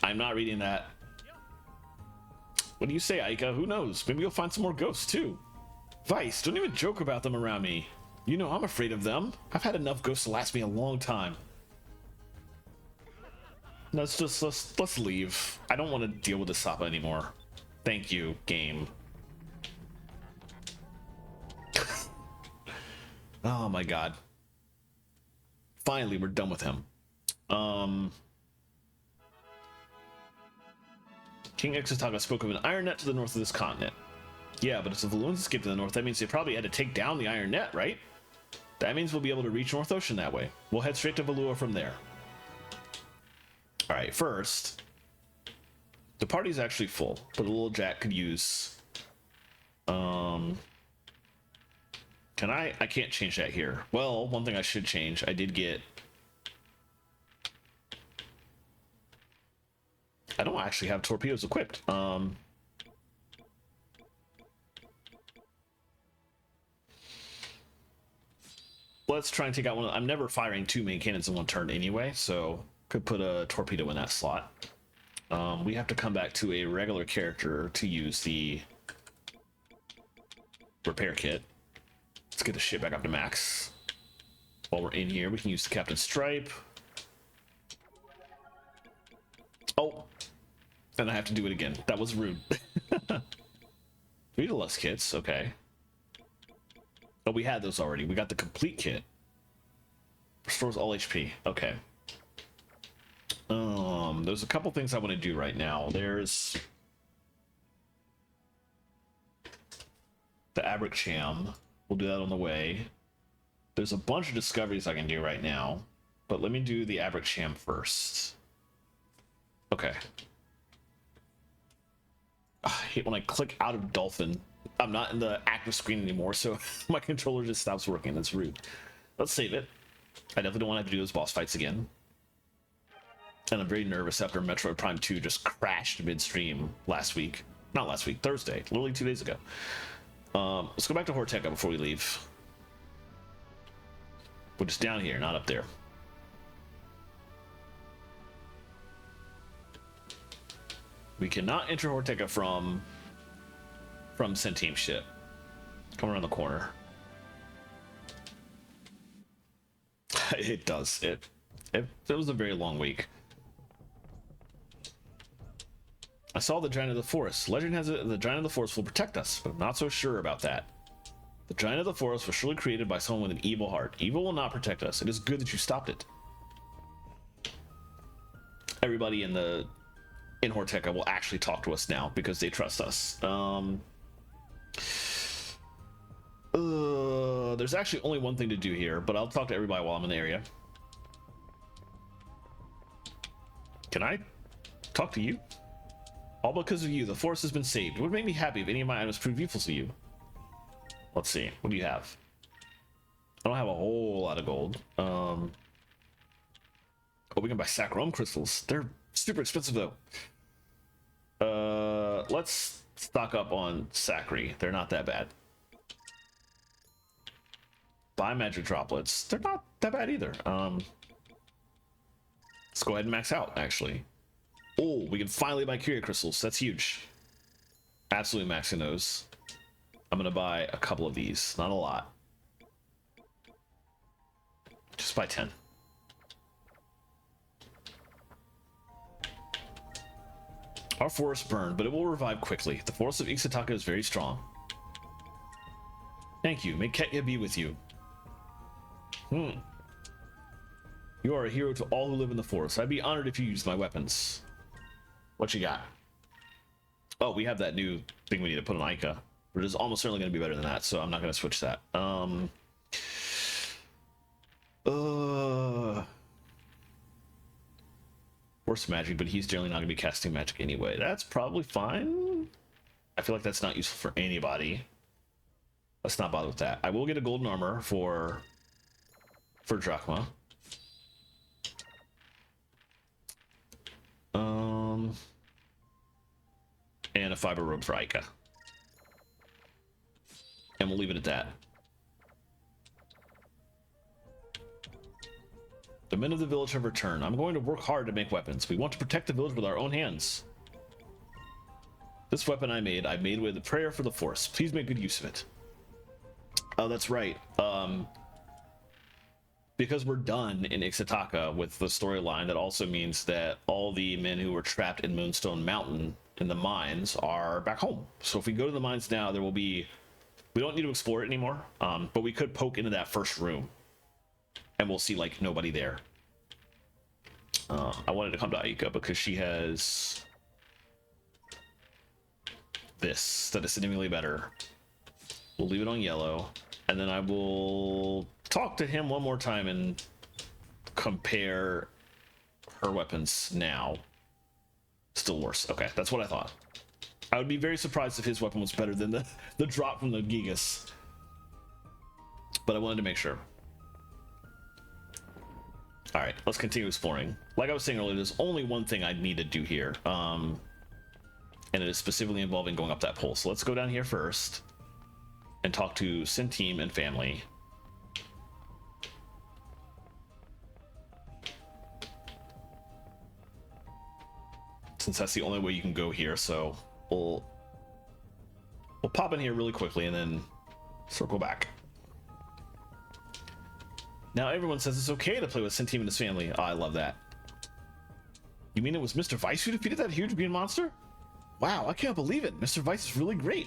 I'm not reading that. What do you say, Aika? Who knows? Maybe you'll find some more ghosts, too. Vice, don't even joke about them around me. You know I'm afraid of them. I've had enough ghosts to last me a long time. Let's leave. I don't want to deal with the Sapa anymore. Thank you, game. Oh my god. Finally, we're done with him. King Exataka spoke of an iron net to the north of this continent. Yeah, but if the Valuans escaped to the north, that means they probably had to take down the iron net, right? That means we'll be able to reach North Ocean that way. We'll head straight to Valua from there. Alright, first, the party's actually full, but a little Jack could use... Can I can't change that here. Well, one thing I should change, I did get... I don't actually have torpedoes equipped. Let's try and take out one. I'm never firing two main cannons in one turn anyway, so Could put a torpedo in that slot. We have to come back to a regular character to use the repair kit. Let's get the shit back up to max. While we're in here, we can use the Captain Stripe. Oh, and I have to do it again. That was rude. 3 deluxe kits, okay. Oh, we had those already. We got the complete kit. Restores all HP. Okay. There's a couple things I want to do right now. There's the Abracham. We'll do that on the way. There's a bunch of discoveries I can do right now, but let me do the Abracham first. Okay. I hate when I click out of Dolphin. I'm not in the active screen anymore, so my controller just stops working. That's rude. Let's save it. I definitely don't want to have to do those boss fights again. And I'm very nervous after Metroid Prime 2 just crashed midstream last week. Not last week, Thursday, literally 2 days ago. Let's go back to Horteca before we leave. We're just down here, not up there. We cannot enter Horteca from Centime ship. Come around the corner. It does. It was a very long week. I saw the Giant of the Forest. Legend has it the Giant of the Forest will protect us, but I'm not so sure about that. The Giant of the Forest was surely created by someone with an evil heart. Evil will not protect us. It is good that you stopped it. Everybody in Horteca will actually talk to us now because they trust us. There's actually only one thing to do here, but I'll talk to everybody while I'm in the area. Can I talk to you? All because of you, the forest has been saved. It would make me happy if any of my items proved useful to you. Let's see. What do you have? I don't have a whole lot of gold. Oh, we can buy Saccharum crystals. They're super expensive though. Let's stock up on Sacri. They're not that bad. Buy magic droplets. They're not that bad either. Let's go ahead and max out, actually. Oh, we can finally buy Curia crystals. That's huge. Absolutely maxing those. I'm gonna buy a couple of these. Not a lot. Just buy 10. Our forest burned, but it will revive quickly. The forest of Ixtaka is very strong. Thank you. May Ketya be with you. You are a hero to all who live in the forest. I'd be honored if you used my weapons. What you got? Oh, we have that new thing we need to put on Ica. But it's almost certainly going to be better than that, so I'm not going to switch that. Force magic, but he's generally not going to be casting magic anyway. That's probably fine. I feel like that's not useful for anybody. Let's not bother with that. I will get a golden armor for Drachma. And a fiber robe for Ica. And we'll leave it at that. The men of the village have returned. I'm going to work hard to make weapons. We want to protect the village with our own hands. This weapon I made with a prayer for the force. Please make good use of it. Oh, that's right. Because we're done in Ixtaka with the storyline, that also means that all the men who were trapped in Moonstone Mountain in the mines are back home. So if we go to the mines now, there will be... We don't need to explore it anymore, but we could poke into that first room. And we'll see, like, nobody there. I wanted to come to Aika because she has... this, that is significantly better. We'll leave it on yellow. And then I will talk to him one more time and compare her weapons now. Still worse. Okay, that's what I thought. I would be very surprised if his weapon was better than the drop from the Gigas. But I wanted to make sure. Alright, let's continue exploring. Like I was saying earlier, there's only one thing I need to do here. And it is specifically involving going up that pole. So let's go down here first. And talk to Centime and family. since that's the only way you can go here. So we'll pop in here really quickly and then circle back. Now everyone says it's okay to play with Centime and his family. Oh, I love that. You mean it was Mr. Vice who defeated that huge green monster? Wow, I can't believe it. Mr. Vice is really great.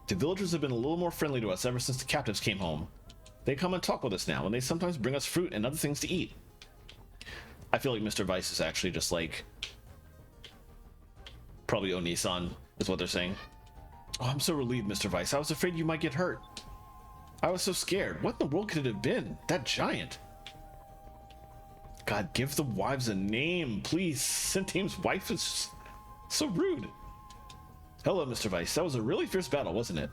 The villagers have been a little more friendly to us ever since the captives came home. They come and talk with us now, and they sometimes bring us fruit and other things to eat. I feel like Mr. Vice is actually just like... probably Oni-san, is what they're saying. Oh, I'm so relieved, Mr. Vice. I was afraid you might get hurt. I was so scared. What in the world could it have been? That giant. God, give the wives a name, please. Centime's wife is so rude. Hello, Mr. Vice. That was a really fierce battle, wasn't it?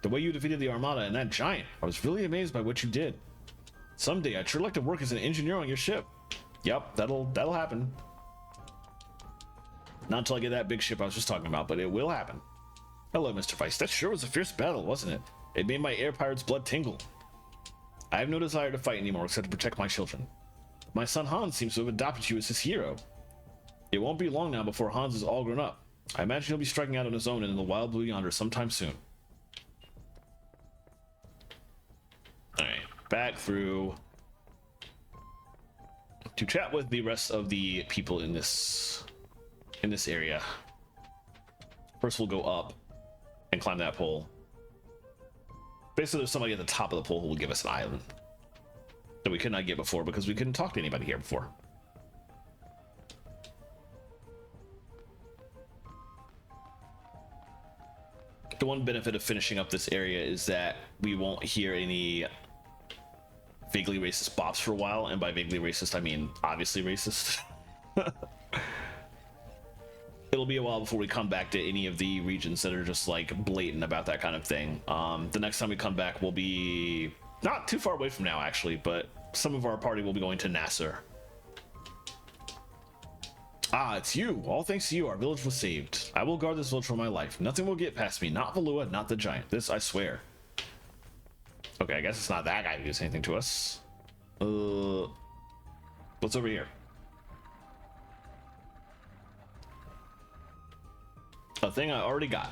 The way you defeated the Armada and that giant. I was really amazed by what you did. Someday, I'd sure like to work as an engineer on your ship. Yep, that'll happen. Not until I get that big ship I was just talking about, but it will happen. Hello, Mr. Vice. That sure was a fierce battle, wasn't it? It made my air pirate's blood tingle. I have no desire to fight anymore except to protect my children. My son Hans seems to have adopted you as his hero. It won't be long now before Hans is all grown up. I imagine he'll be striking out on his own in the wild blue yonder sometime soon. Alright, back through to chat with the rest of the people in this area. First we'll go up and climb that pole. Basically there's somebody at the top of the pole who will give us an island that we could not get before because we couldn't talk to anybody here before. The one benefit of finishing up this area is that we won't hear any vaguely racist bops for a while, and by vaguely racist I mean obviously racist. It'll be a while before we come back to any of the regions that are just like blatant about that kind of thing. The next time we come back will be not too far away from now actually, but some of our party will be going to Nasser. Ah, it's you. All thanks to you, our village was saved. I will guard this village for my life. Nothing will get past me. Not Valua, not the giant. This I swear. Okay, I guess it's not that guy who does anything to us. What's over here? A thing I already got.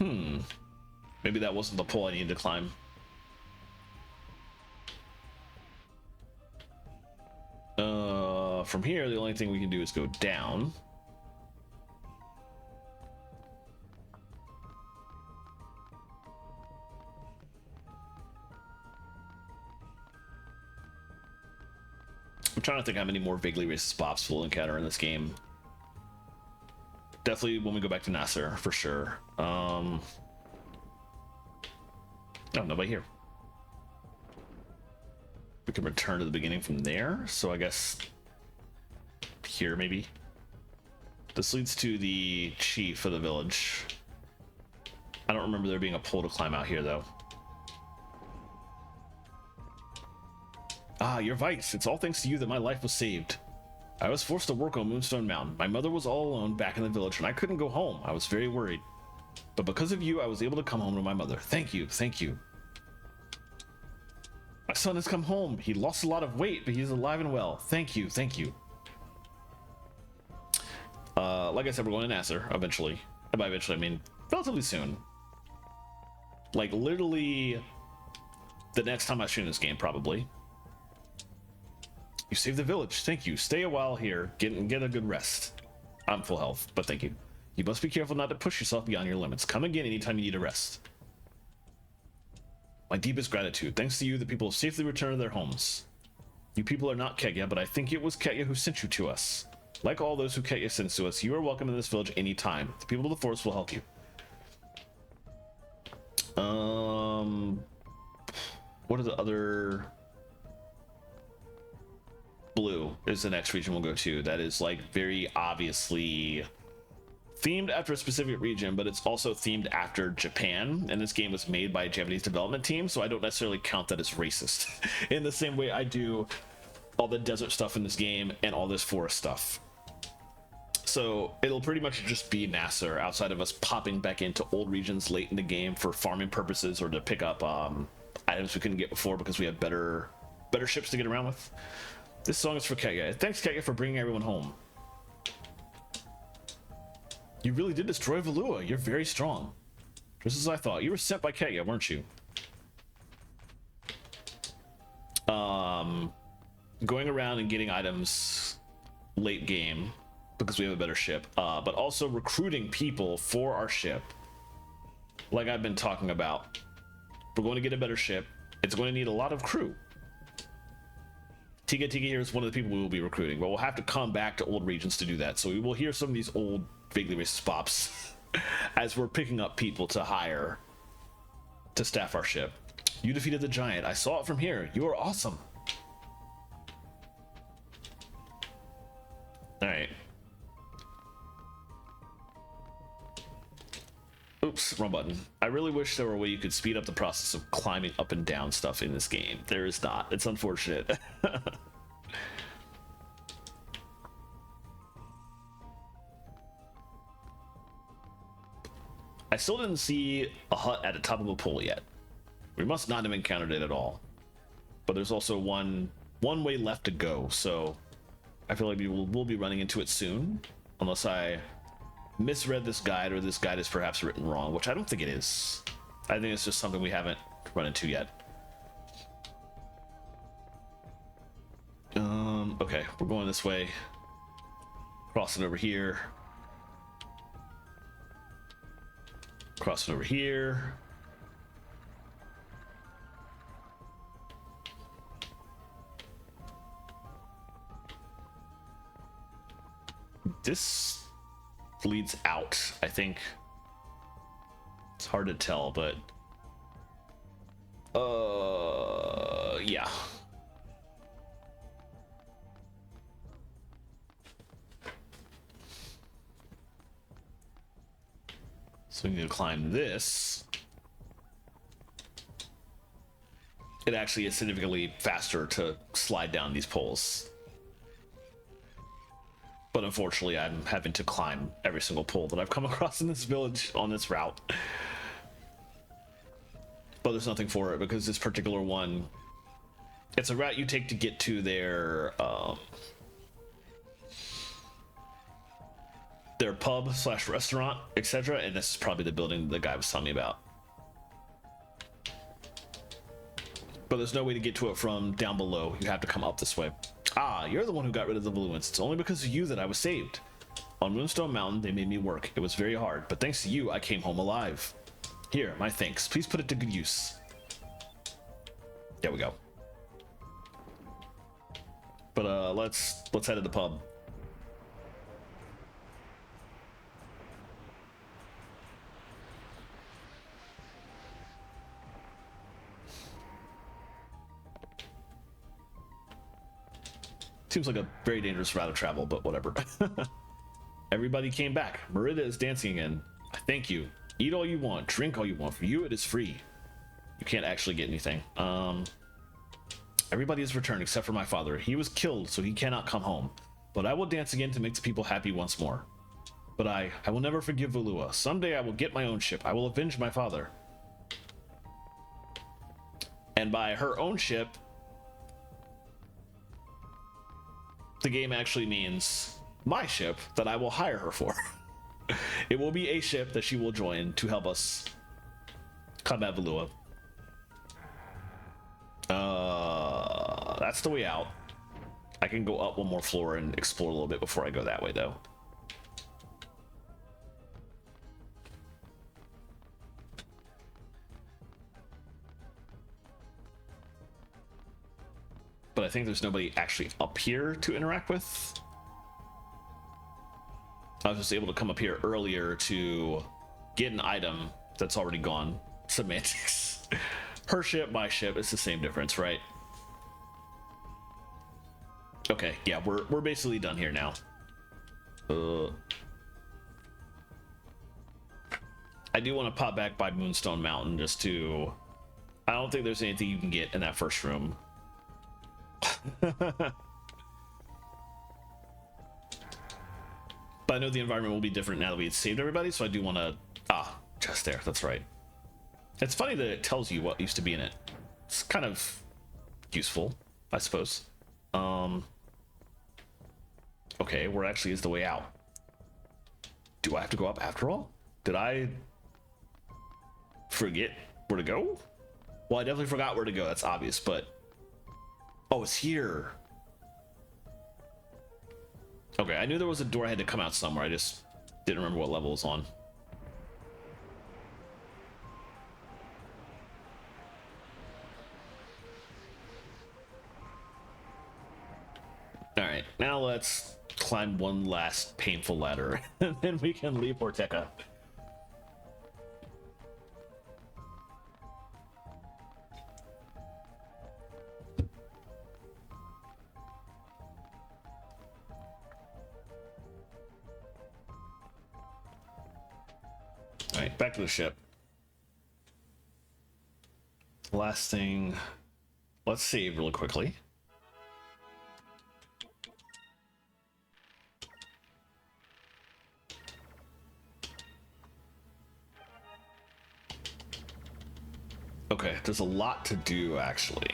Maybe that wasn't the pole I needed to climb. From here, the only thing we can do is go down. I'm trying to think how many more vaguely racist bops we'll encounter in this game. Definitely when we go back to Nasser, for sure. Oh, nobody here. We can return to the beginning from there, so I guess here maybe. This leads to the chief of the village. I don't remember there being a pole to climb out here though. Ah, your Vice. It's all thanks to you that my life was saved. I was forced to work on Moonstone Mountain. My mother was all alone back in the village and I couldn't go home. I was very worried. But because of you, I was able to come home to my mother. Thank you, thank you. My son has come home. He lost a lot of weight, but he's alive and well. Thank you, thank you. Like I said, we're going to Nasser eventually. And by eventually, I mean relatively soon. Like literally the next time I stream this game, probably. You saved the village. Thank you. Stay a while here. Get a good rest. I'm full health, but thank you. You must be careful not to push yourself beyond your limits. Come again anytime you need a rest. My deepest gratitude. Thanks to you, the people have safely returned to their homes. You people are not Ketya, but I think it was Ketya who sent you to us. Like all those who Ketya sends to us, you are welcome in this village anytime. The people of the forest will help you. What are the other... Blue is the next region we'll go to. That is like very obviously themed after a specific region, but it's also themed after Japan, and this game was made by a Japanese development team, so I don't necessarily count that as racist in the same way I do all the desert stuff in this game and all this forest stuff. So it'll pretty much just be Nasser outside of us popping back into old regions late in the game for farming purposes or to pick up items we couldn't get before because we have better ships to get around with. This song is for Kega. Thanks, Kega, for bringing everyone home. You really did destroy Valua. You're very strong. Just as I thought. You were sent by Kega, weren't you? Going around and getting items late game because we have a better ship, but also recruiting people for our ship. Like I've been talking about. We're going to get a better ship. It's going to need a lot of crew. Tiga here is one of the people we will be recruiting, but we'll have to come back to old regions to do that. So we will hear some of these old vaguely racist pops as we're picking up people to hire to staff our ship. You defeated the giant. I saw it from here. You are awesome. All right. Oops, wrong button. I really wish there were a way you could speed up the process of climbing up and down stuff in this game. There is not. It's unfortunate. I still didn't see a hut at the top of a pole yet. We must not have encountered it at all. But there's also one way left to go, so I feel like we'll be running into it soon, unless I misread this guide or this guide is perhaps written wrong, which I don't think it is. I think it's just something we haven't run into yet. Okay, we're going this way. Crossing over here. Crossing over here. This leads out, I think. It's hard to tell, but yeah. So we need to climb this. It actually is significantly faster to slide down these poles. But unfortunately, I'm having to climb every single pole that I've come across in this village on this route. But there's nothing for it because this particular one, it's a route you take to get to their pub / restaurant, etc. And this is probably the building the guy was telling me about. But there's no way to get to it from down below. You have to come up this way. Ah, you're the one who got rid of the Valuans. It's only because of you that I was saved. On Moonstone Mountain, they made me work. It was very hard, but thanks to you, I came home alive. Here, my thanks. Please put it to good use. There we go. But let's head to the pub. Seems like a very dangerous route of travel, but whatever. Everybody came back. Merida is dancing again. Thank you. Eat all you want. Drink all you want. For you, it is free. You can't actually get anything. Everybody has returned except for my father. He was killed, so he cannot come home. But I will dance again to make the people happy once more. But I will never forgive Valua. Someday I will get my own ship. I will avenge my father. And by her own ship, the game actually means my ship that I will hire her for. It will be a ship that she will join to help us combat Valua. That's the way out. I can go up one more floor and explore a little bit before I go that way, though. But I think there's nobody actually up here to interact with. I was just able to come up here earlier to get an item that's already gone. Semantics. Her ship, my ship, it's the same difference, right? Okay, yeah, we're basically done here now. I do want to pop back by Moonstone Mountain just to... I don't think there's anything you can get in that first room. But I know the environment will be different now that we had saved everybody, so I do want to... Ah, just there, that's right. It's funny that it tells you what used to be in it. It's kind of useful, I suppose. Okay, where actually is the way out? Do I have to go up after all? Did I forget where to go? Well, I definitely forgot where to go, that's obvious, but... Oh, it's here. Okay, I knew there was a door I had to come out somewhere. I just didn't remember what level it was on. Alright, now let's climb one last painful ladder, and then we can leave Orteca. Alright, back to the ship. Last thing, let's save really quickly. Okay, there's a lot to do actually.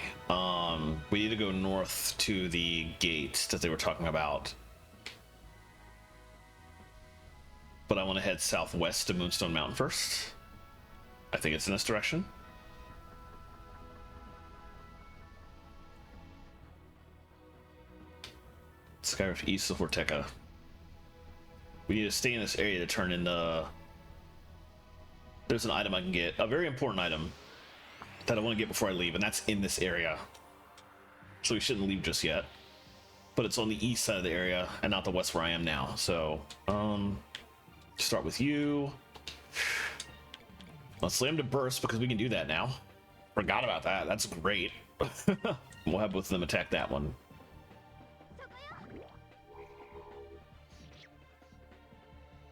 We need to go north to the gate that they were talking about. But I want to head southwest to Moonstone Mountain first. I think it's in this direction. Skyrift east of Orteca. We need to stay in this area to turn into... There's an item I can get, a very important item that I want to get before I leave, and that's in this area. So we shouldn't leave just yet. But it's on the east side of the area and not the west where I am now. So, start with you. Let's slam to burst because we can do that now. Forgot about that. That's great. We'll have both of them attack that one.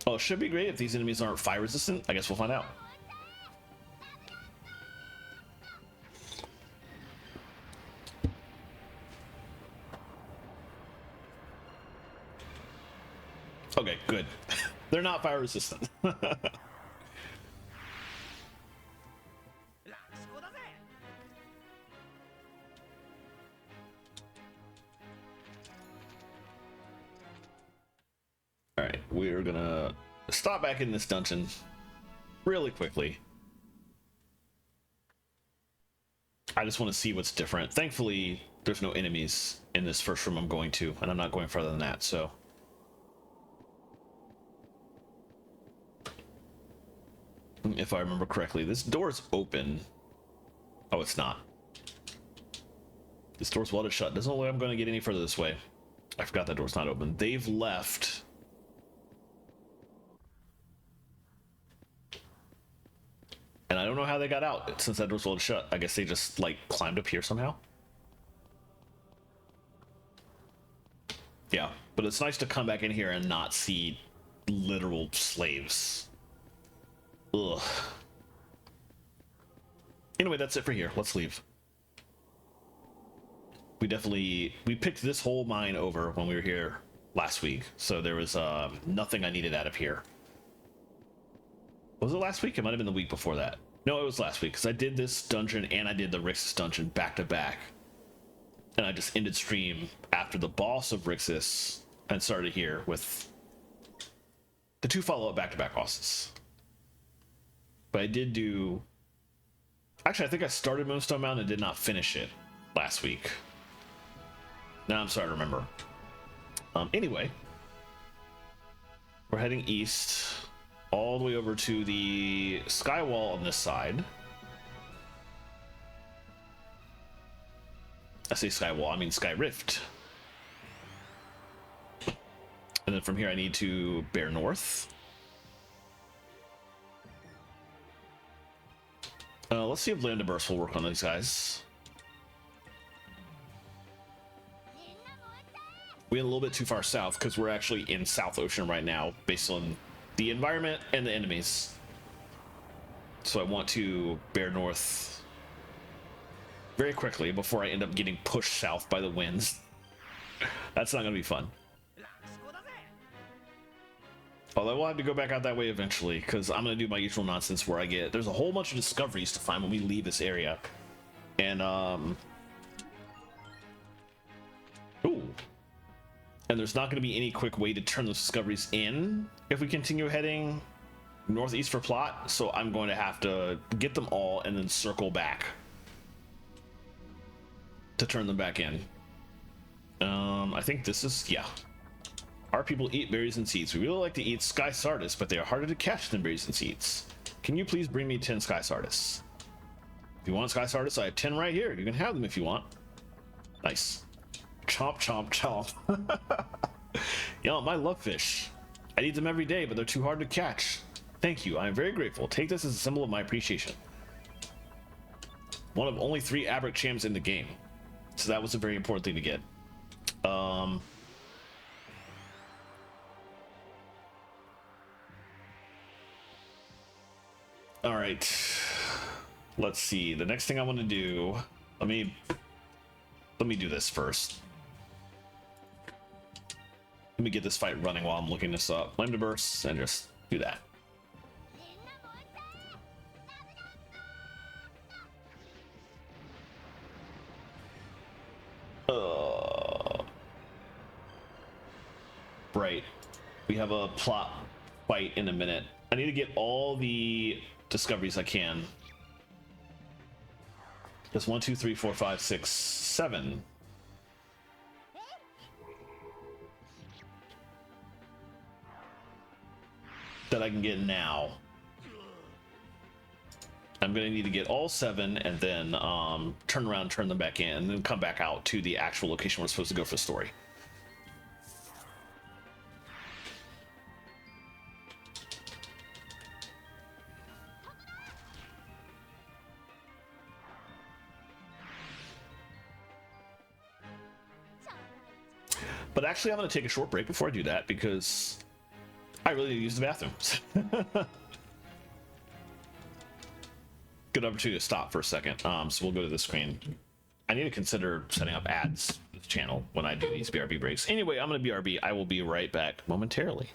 Oh, it should be great if these enemies aren't fire resistant. I guess we'll find out. Okay, good. They're not fire resistant. Alright, we're gonna stop back in this dungeon really quickly. I just want to see what's different. Thankfully, there's no enemies in this first room I'm going to, and I'm not going further than that, so... If I remember correctly, this door is open. Oh, it's not. This door's welded shut. Doesn't look like I'm going to get any further this way. I forgot that door's not open. They've left. And I don't know how they got out since that door's welded shut. I guess they just, like, climbed up here somehow. Yeah, but it's nice to come back in here and not see literal slaves. Ugh. Anyway, that's it for here. Let's leave. We picked this whole mine over when we were here last week, so there was nothing I needed out of here. Was it last week? It might have been the week before that. No, it was last week, because I did this dungeon and I did the Rixus dungeon back to back. And I just ended stream after the boss of Rixus and started here with the two follow-up back-to-back bosses. But I did do... Actually, I think I started Moonstone Mountain and did not finish it last week. Now I'm starting to remember. Anyway, we're heading east all the way over to the skywall on this side. I say skywall, I mean sky rift. And then from here I need to bear north. Let's see if Land of Burst will work on these guys. We went a little bit too far south because we're actually in South Ocean right now based on the environment and the enemies. So I want to bear north very quickly before I end up getting pushed south by the winds. That's not going to be fun. Although we'll have to go back out that way eventually, because I'm gonna do my usual nonsense where there's a whole bunch of discoveries to find when we leave this area. And ooh. And there's not gonna be any quick way to turn those discoveries in if we continue heading northeast for plot, so I'm going to have to get them all and then circle back to turn them back in. I think this is, yeah. Our people eat berries and seeds. We really like to eat sky sardis, but they are harder to catch than berries and seeds. Can you please bring me 10 sky sardis? If you want sky sardis, I have 10 right here. You can have them if you want. Nice. Chomp, chomp, chomp. Yum, I love fish. I eat them every day, but they're too hard to catch. Thank you. I am very grateful. Take this as a symbol of my appreciation. One of only 3 Abric champs in the game. So that was a very important thing to get. All right. Let's see. The next thing I want to do. Let me do this first. Let me get this fight running while I'm looking this up. Flame to burst and just do that. Right. We have a plot fight in a minute. I need to get all the discoveries I can. There's 1, 2, 3, 4, 5, 6, 7. That I can get now. I'm gonna need to get all 7 and then turn around, turn them back in, and then come back out to the actual location we're supposed to go for the story. But actually, I'm going to take a short break before I do that because I really need to use the bathroom. Good opportunity to stop for a second. So we'll go to the screen. I need to consider setting up ads for this channel when I do these BRB breaks. Anyway, I'm going to BRB. I will be right back momentarily.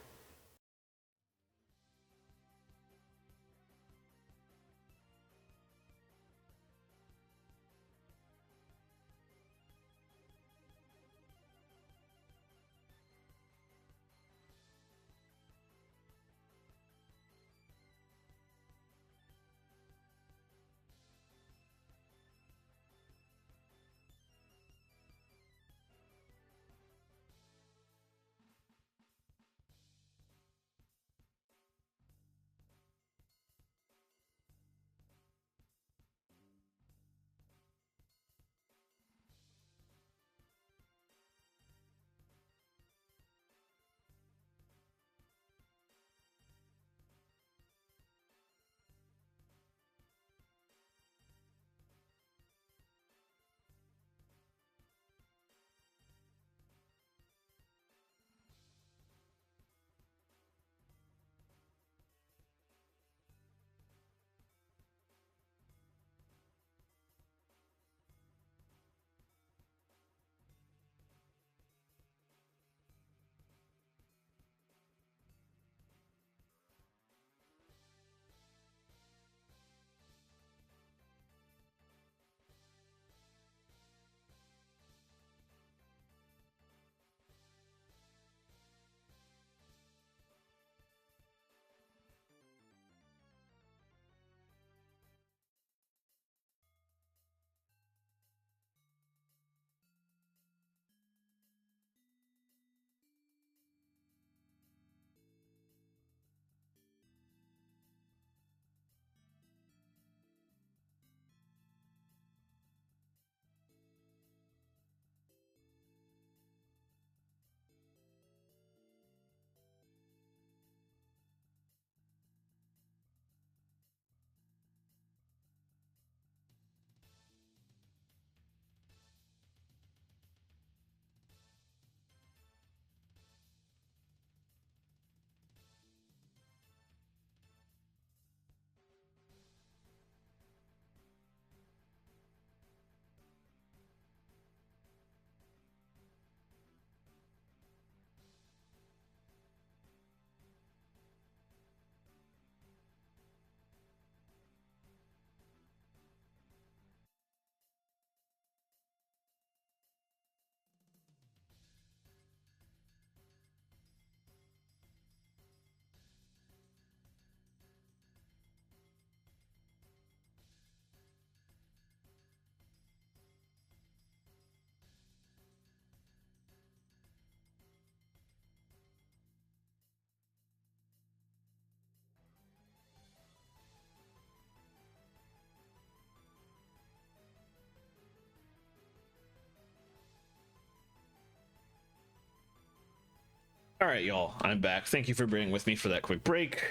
All right, y'all, I'm back. Thank you for bearing with me for that quick break.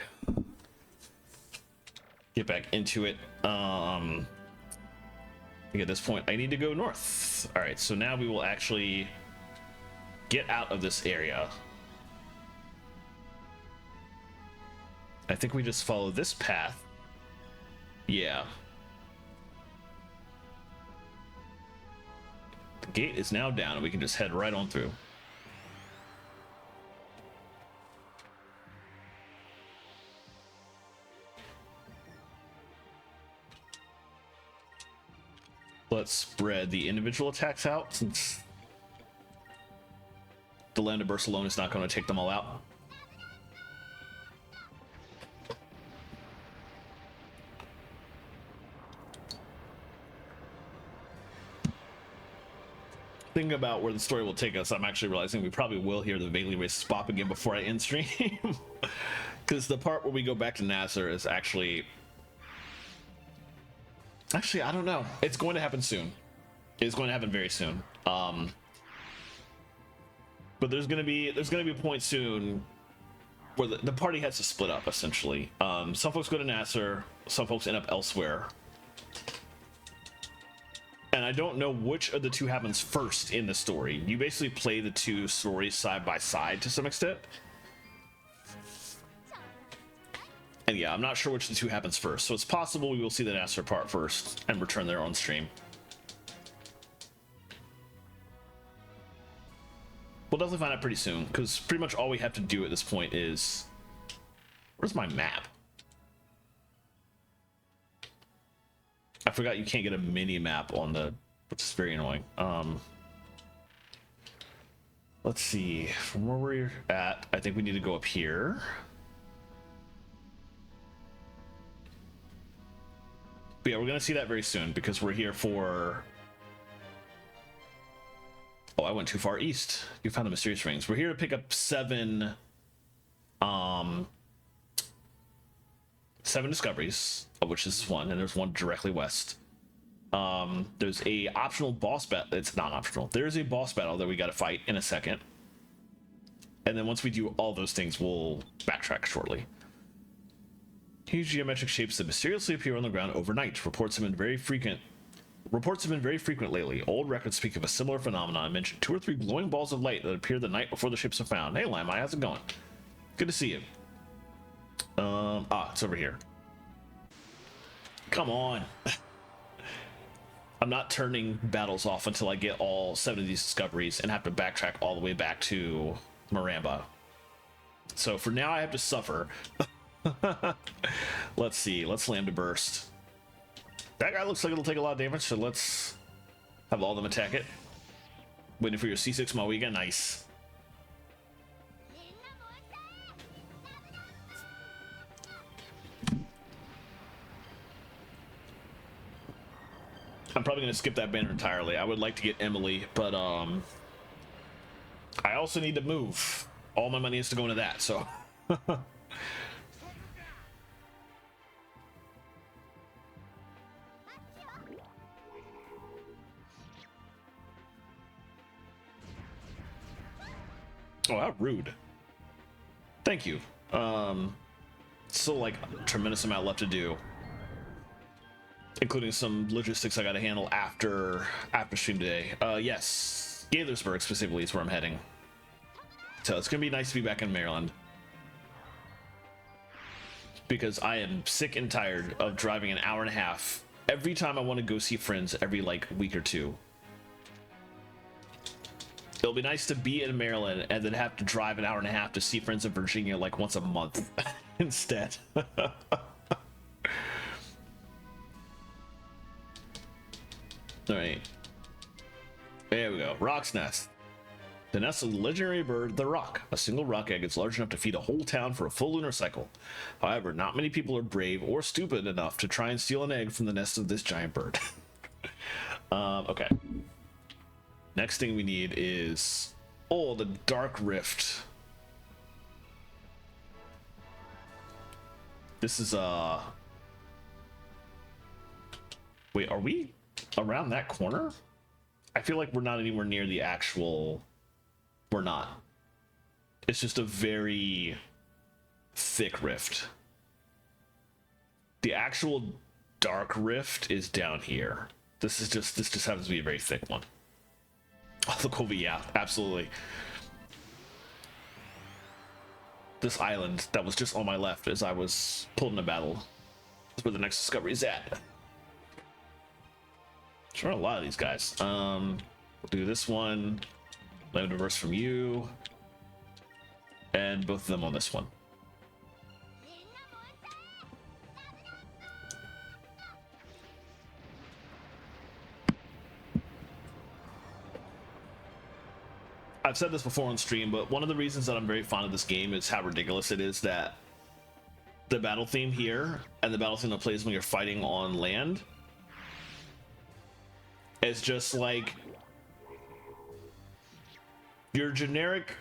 Get back into it. I think at this point I need to go north. All right, so now we will actually get out of this area. I think we just follow this path. Yeah. The gate is now down and we can just head right on through. Let's spread the individual attacks out since the Land of Burst alone is not going to take them all out. Thinking about where the story will take us, I'm actually realizing we probably will hear the Vaguely Racist pop again before I end stream. Because the part where we go back to Nasser is actually, I don't know. It's going to happen soon. It's going to happen very soon. But there's gonna be a point soon where the party has to split up essentially. Some folks go to Nasser, some folks end up elsewhere. And I don't know which of the two happens first in the story. You basically play the two stories side by side to some extent. And yeah, I'm not sure which of the two happens first. So it's possible we will see the Nasser part first and return there on stream. We'll definitely find out pretty soon, because pretty much all we have to do at this point is... Where's my map? I forgot you can't get a mini map on the... which is very annoying. Let's see. From where we're at, I think we need to go up here. But yeah, we're going to see that very soon, because we're here for... Oh, I went too far east. You found the mysterious rings. We're here to pick up seven discoveries, of which this is one, and there's one directly west. There's a optional boss battle. It's not optional. There's a boss battle that we got to fight in a second. And then once we do all those things, we'll backtrack shortly. Huge geometric shapes that mysteriously appear on the ground overnight. Reports have been very frequent lately. Old records speak of a similar phenomenon. I mentioned 2 or 3 glowing balls of light that appeared the night before the ships were found. Hey, Limey, how's it going? Good to see you. It's over here. Come on. I'm not turning battles off until I get all 7 of these discoveries and have to backtrack all the way back to Maramba. So for now, I have to suffer. Let's see. Let's Lambda Burst. That guy looks like it'll take a lot of damage, so let's have all of them attack it. Waiting for your C6 Mawiga. Nice. I'm probably going to skip that banner entirely. I would like to get Emily, but I also need to move. All my money is to go into that, so... Oh, how rude. Thank you. Still like a tremendous amount left to do, including some logistics I gotta handle after stream today. Yes, Gaithersburg specifically is where I'm heading. So it's gonna be nice to be back in Maryland, because I am sick and tired of driving an hour and a half every time I want to go see friends every like week or two. It'll be nice to be in Maryland and then have to drive an hour and a half to see friends in Virginia like once a month instead. All right. There we go. Rock's Nest. The nest of the legendary bird, the rock. A single rock egg is large enough to feed a whole town for a full lunar cycle. However, not many people are brave or stupid enough to try and steal an egg from the nest of this giant bird. Okay. Next thing we need is... Oh, the Dark Rift. This is, Wait, are we around that corner? I feel like we're not anywhere near the actual... We're not. It's just a very thick rift. The actual dark rift is down here. This just happens to be a very thick one. Oh, the Kobe, yeah, absolutely. This island that was just on my left as I was pulling a battle is where the next discovery is at. Sure, a lot of these guys. We'll do this one. Land reverse from you. And both of them on this one. I've said this before on stream, but one of the reasons that I'm very fond of this game is how ridiculous it is that the battle theme here and the battle theme that plays when you're fighting on land is just like your generic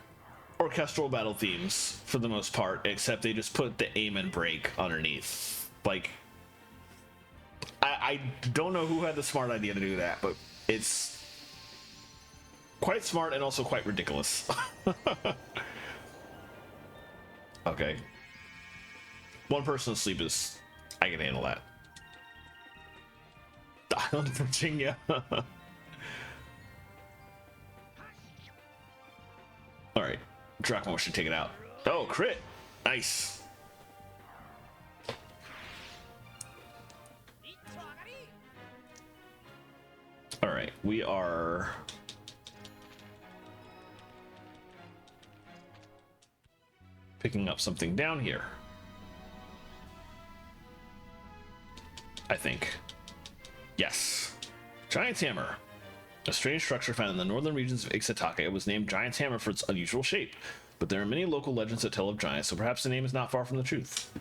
orchestral battle themes for the most part, except they just put the aim and break underneath. Like, I don't know who had the smart idea to do that, but it's quite smart and also quite ridiculous. Okay. One person asleep is... I can handle that. The island of Virginia. Alright. Dracma should take it out. Oh, crit! Nice. Alright, we are... picking up something down here. I think. Yes. Giant's Hammer. A strange structure found in the northern regions of Ixataka. It was named Giant's Hammer for its unusual shape, but there are many local legends that tell of giants, so perhaps the name is not far from the truth.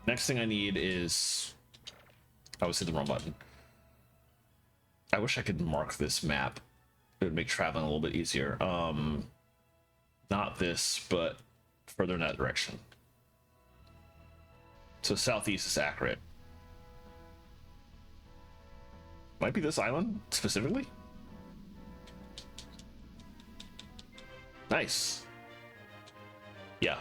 Next thing I need is... I always hit the wrong button. I wish I could mark this map. It would make traveling a little bit easier. Not this, but further in that direction. So southeast is accurate. Might be this island specifically. Nice. Yeah.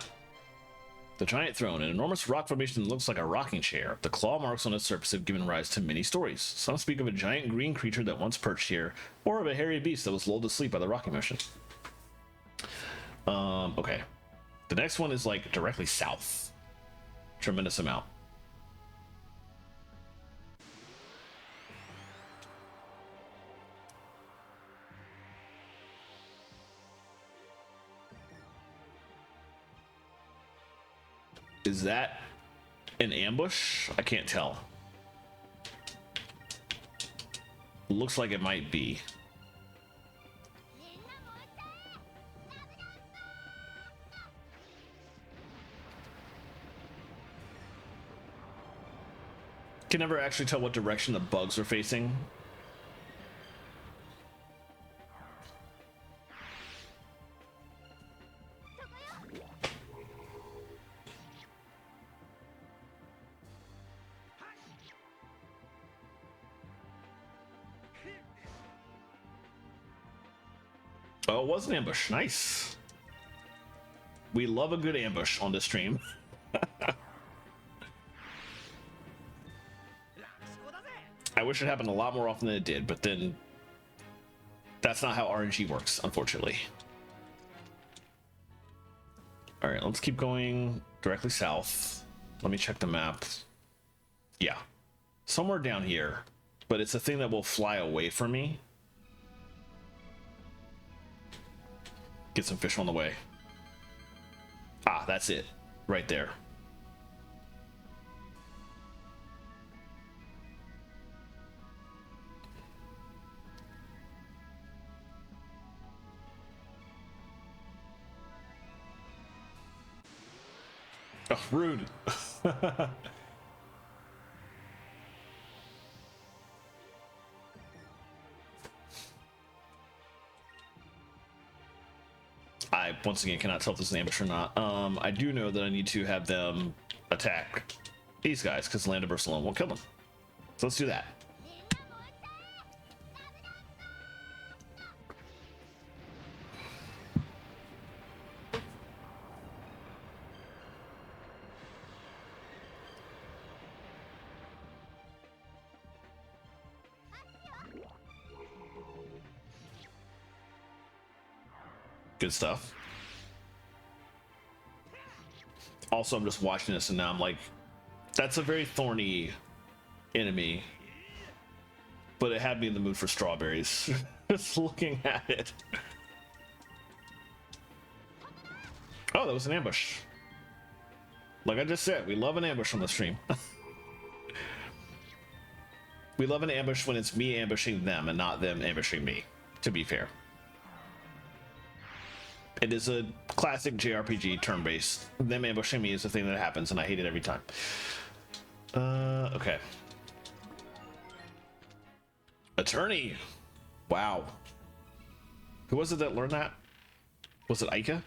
The giant throne, an enormous rock formation that looks like a rocking chair. The claw marks on its surface have given rise to many stories. Some speak of a giant green creature that once perched here, or of a hairy beast that was lulled to sleep by the rocking motion. Okay. The next one is like directly south. Tremendous amount. Is that an ambush? I can't tell. Looks like it might be. Can never actually tell what direction the bugs are facing. Oh, it was an ambush. Nice. We love a good ambush on this stream. I wish it happened a lot more often than it did, but then that's not how RNG works, unfortunately. All right, let's keep going directly south. Let me check the map. Yeah, somewhere down here, but it's a thing that will fly away from me. Get some fish on the way. Ah, that's it, right there. Oh, rude. I once again cannot tell if this is an ambush or not. I do know that I need to have them attack these guys because land of Burst alone won't kill them. So let's do that. Good stuff. Also, I'm just watching this and now I'm like, that's a very thorny enemy. But it had me in the mood for strawberries. Just looking at it. Oh, that was an ambush. Like I just said, we love an ambush on the stream. We love an ambush when it's me ambushing them and not them ambushing me, to be fair. It is a classic JRPG turn-based. Them ambushing me is the thing that happens, and I hate it every time. Okay. Attorney! Wow. Who was it that learned that? Was it Aika?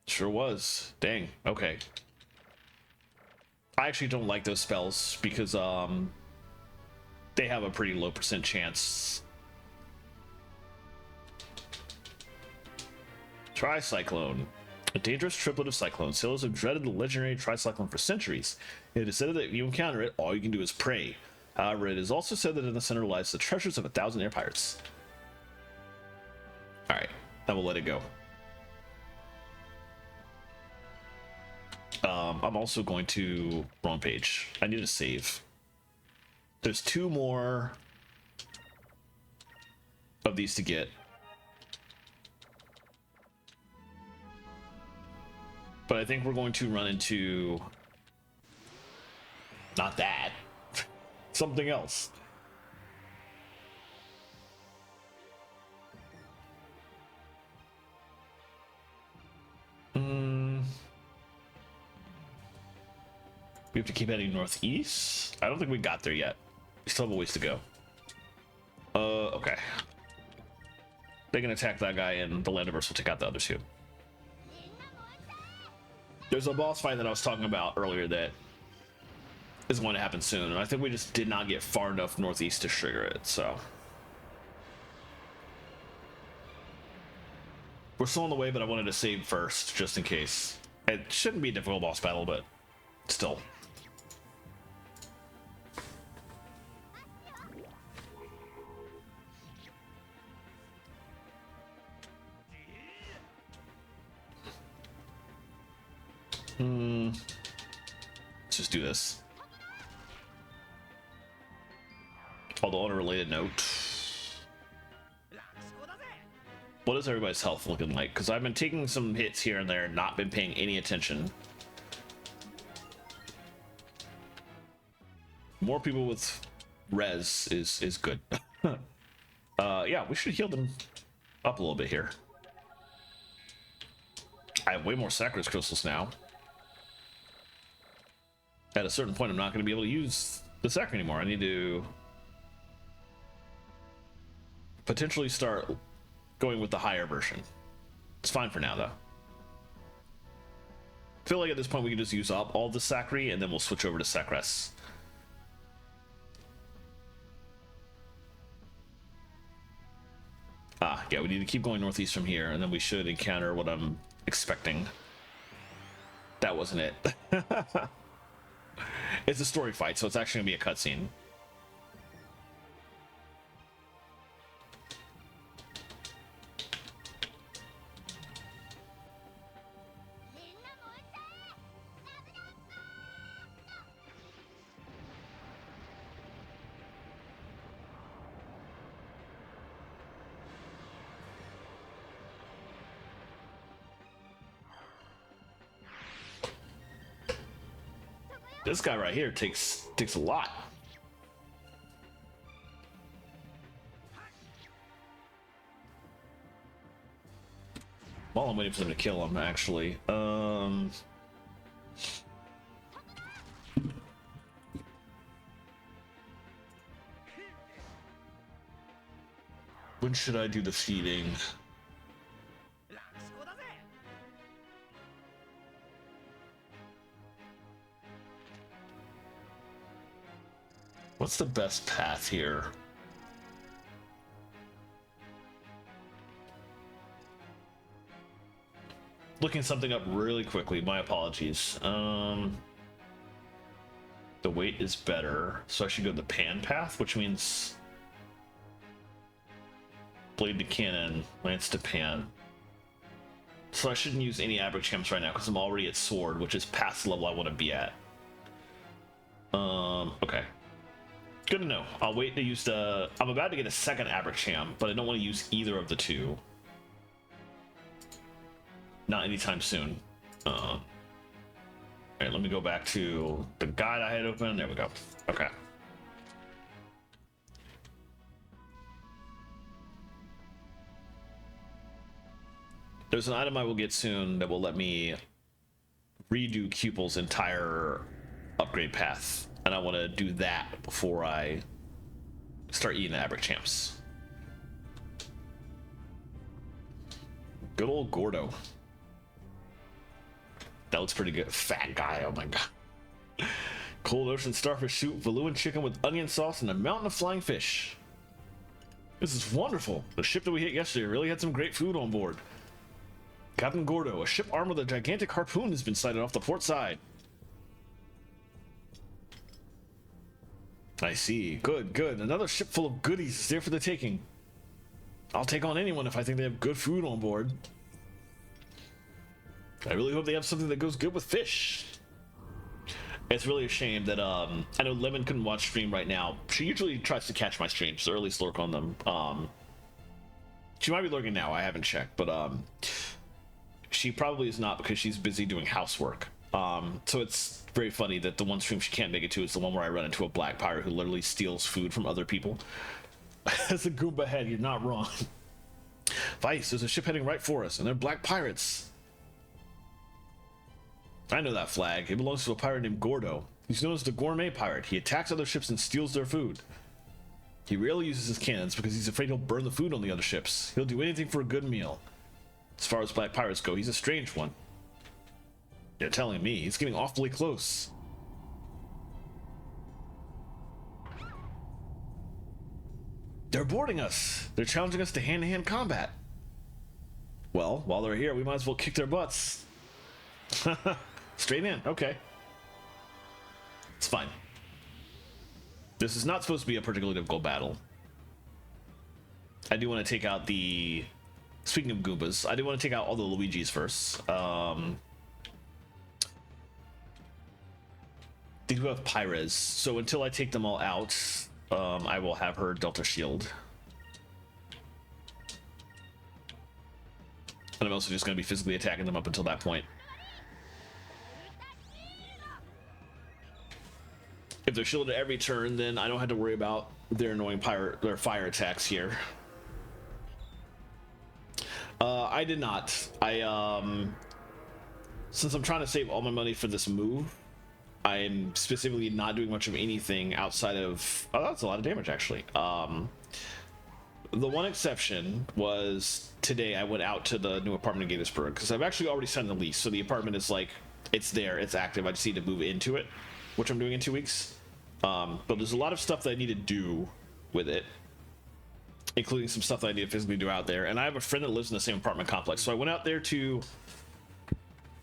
Sure was. Dang. Okay. I actually don't like those spells because they have a pretty low % chance. Tricyclone. A dangerous triplet of cyclones. Sailors have dreaded the legendary tricyclone for centuries. It is said that if you encounter it, all you can do is pray. However, it is also said that in the center lies the treasures of 1,000 air pirates. Alright, I will let it go. I'm also going to... Wrong page. I need to save. There's 2 more of these to get. But I think we're going to run into... Not that. Something else. We have to keep heading northeast? I don't think we got there yet. We still have a ways to go. Okay. They can attack that guy and the Landiverse will take out the other 2. There's a boss fight that I was talking about earlier that is going to happen soon, and I think we just did not get far enough northeast to trigger it, so. We're still on the way, but I wanted to save first, just in case. It shouldn't be a difficult boss battle, but still. Let's just do this. Although on a related note, what is everybody's health looking like? Because I've been taking some hits here and there and not been paying any attention. More people with res is good. Yeah, we should heal them up a little bit here. I have way more Sacred Crystals now. At a certain point, I'm not going to be able to use the Sacred anymore. I need to potentially start going with the higher version. It's fine for now, though. I feel like at this point we can just use up all the Sacred, and then we'll switch over to Sacres. Yeah, we need to keep going northeast from here, and then we should encounter what I'm expecting. That wasn't it. It's a story fight, so it's actually gonna be a cutscene. This guy right here takes a lot. While I'm waiting for them to kill him, actually. When should I do the feeding? What's the best path here? Looking something up really quickly, my apologies. The weight is better, so I should go the pan path, which means Blade to cannon, lance to pan. So I shouldn't use any Abrachamps right now because I'm already at sword, which is past the level I want to be at. Okay. Good to know. I'll wait to use the... I'm about to get a second Abracham, but I don't want to use either of the two. Not anytime soon. Alright, let me go back to the guide I had open. There we go. Okay. There's an item I will get soon that will let me redo Cupil's entire upgrade path. And I want to do that before I start eating the Abrachamps. Good old Gordo. That looks pretty good. Fat guy, oh my god. Cold ocean starfish soup, Valuan chicken with onion sauce, and a mountain of flying fish. This is wonderful. The ship that we hit yesterday really had some great food on board. Captain Gordo, a ship armed with a gigantic harpoon has been sighted off the port side. I see. Good, good. Another ship full of goodies is there for the taking. I'll take on anyone if I think they have good food on board. I really hope they have something that goes good with fish. It's really a shame that I know Lemon couldn't watch stream right now. She usually tries to catch my streams, or at least lurk on them. She might be lurking now, I haven't checked, but she probably is not because she's busy doing housework. So it's very funny that the one stream she can't make it to is the one where I run into a black pirate who literally steals food from other people. As a Goomba head, you're not wrong. Vice, there's a ship heading right for us, and they're black pirates. I know that flag. It belongs to a pirate named Gordo. He's known as the Gourmet Pirate. He attacks other ships and steals their food. He rarely uses his cannons because he's afraid he'll burn the food on the other ships. He'll do anything for a good meal. As far as black pirates go, he's a strange one. You're telling me. He's getting awfully close. They're boarding us. They're challenging us to hand-to-hand combat. Well, while they're here, we might as well kick their butts. Straight in. Okay. It's fine. This is not supposed to be a particularly difficult battle. I do want to take out the... Speaking of Goombas, I do want to take out all the Luigis first. They do have Pyrez, so until I take them all out, I will have her Delta Shield. And I'm also just going to be physically attacking them up until that point. If they're shielded every turn, then I don't have to worry about their annoying their fire attacks here. I did not. Since I'm trying to save all my money for this move, I'm specifically not doing much of anything outside of... Oh, that's a lot of damage, actually. The one exception was today I went out to the new apartment in Gaithersburg, because I've actually already signed the lease, so the apartment is like, it's there, it's active, I just need to move into it, which I'm doing in 2 weeks. But there's a lot of stuff that I need to do with it, including some stuff that I need to physically do out there. And I have a friend that lives in the same apartment complex, so I went out there to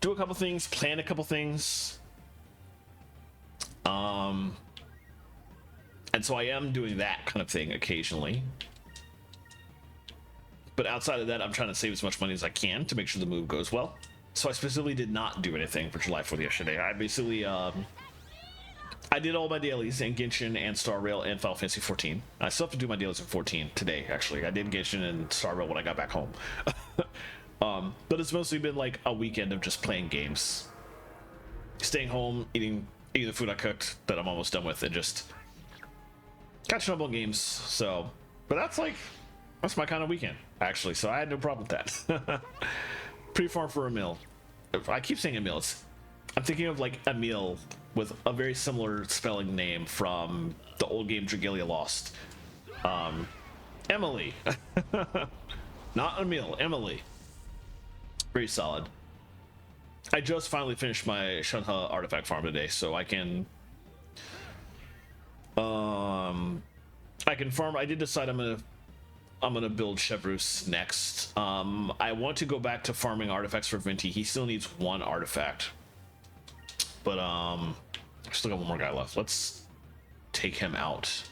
do a couple things, plan a couple things. And so I am doing that kind of thing occasionally. But outside of that, I'm trying to save as much money as I can to make sure the move goes well. So I specifically did not do anything for July 4th yesterday. I basically, I did all my dailies in Genshin and Star Rail and Final Fantasy 14. I still have to do my dailies in 14 today, actually. I did Genshin and Star Rail when I got back home. But it's mostly been like a weekend of just playing games. Staying home, eating the food I cooked that I'm almost done with, and just catching up on games. So, but that's my kind of weekend, actually. So I had no problem with that. Pretty far for a meal. I keep saying a meal. I'm thinking of like a meal with a very similar spelling name from the old game Dragalia Lost. Emily. Not Emil, Emily. Very solid. I just finally finished my Shunha artifact farm today, so I can farm. I did decide I'm gonna build Chevrus next. I want to go back to farming artifacts for Venti. He still needs one artifact, but I still got one more guy left. Let's take him out,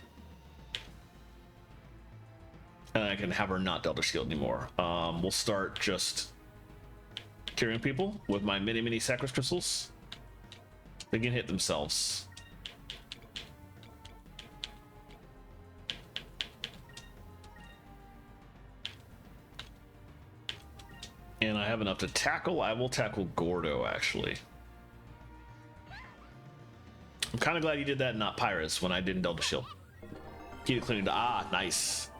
and I can have her not Delta Shield anymore. We'll start just curing people with my mini Sacros Crystals. They can hit themselves. And I have enough to tackle. I will tackle Gordo, actually. I'm kind of glad you did that and not Pyrus when I didn't Delta Shield. Keep it clean. Ah, nice.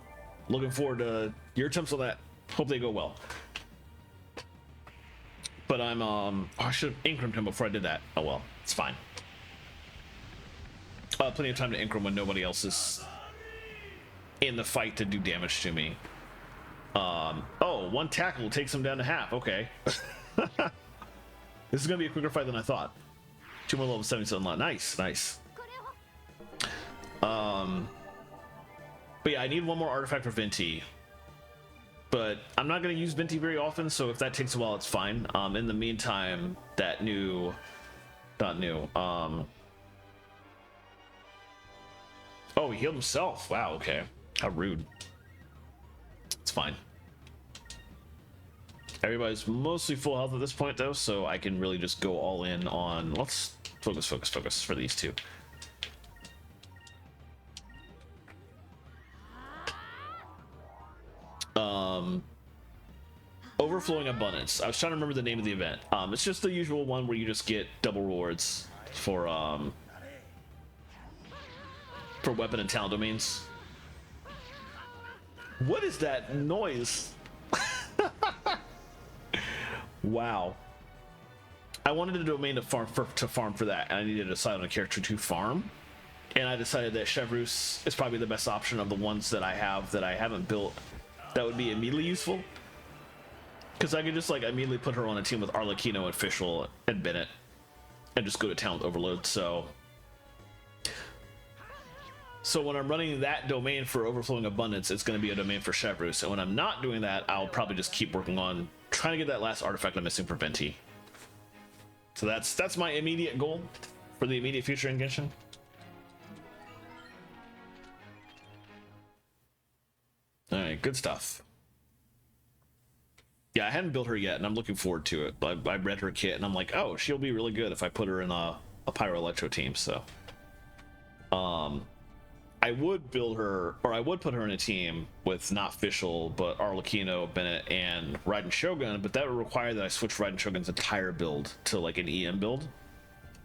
Looking forward to your attempts on that. Hope they go well. But I'm, oh, I should have incremented him before I did that. Oh well, it's fine. Plenty of time to increment when nobody else is in the fight to do damage to me. Oh, one tackle takes him down to half. Okay. This is gonna be a quicker fight than I thought. 2 more level 77 lot. Nice, nice. But yeah, I need one more artifact for Venti. But I'm not gonna use Venti very often, so if that takes a while, it's fine. In the meantime, that new, not new. Oh, he healed himself. Wow. Okay. How rude. It's fine. Everybody's mostly full health at this point, though, so I can really just go all in on. Let's focus for these two. Overflowing Abundance. I was trying to remember the name of the event. It's just the usual one where you just get double rewards for weapon and talent domains. What is that noise? Wow. I wanted a domain to farm for that, and I needed to decide on a character to farm. And I decided that Chevreuse is probably the best option of the ones that I have that I haven't built that would be immediately useful. Because I could just like immediately put her on a team with Arlecchino and Fischl and Bennett and just go to talent overload. So when I'm running that domain for Overflowing Abundance, it's going to be a domain for Chevreuse. And when I'm not doing that, I'll probably just keep working on trying to get that last artifact I'm missing for Venti. So that's my immediate goal for the immediate future in Genshin. All right, good stuff. Yeah, I hadn't built her yet, and I'm looking forward to it. But I read her kit, and I'm like, oh, she'll be really good if I put her in a Pyro Electro team. So, I would build her, or I would put her in a team with not Fischl, but Arlecchino, Bennett, and Raiden Shogun. But that would require that I switch Raiden Shogun's entire build to like an EM build.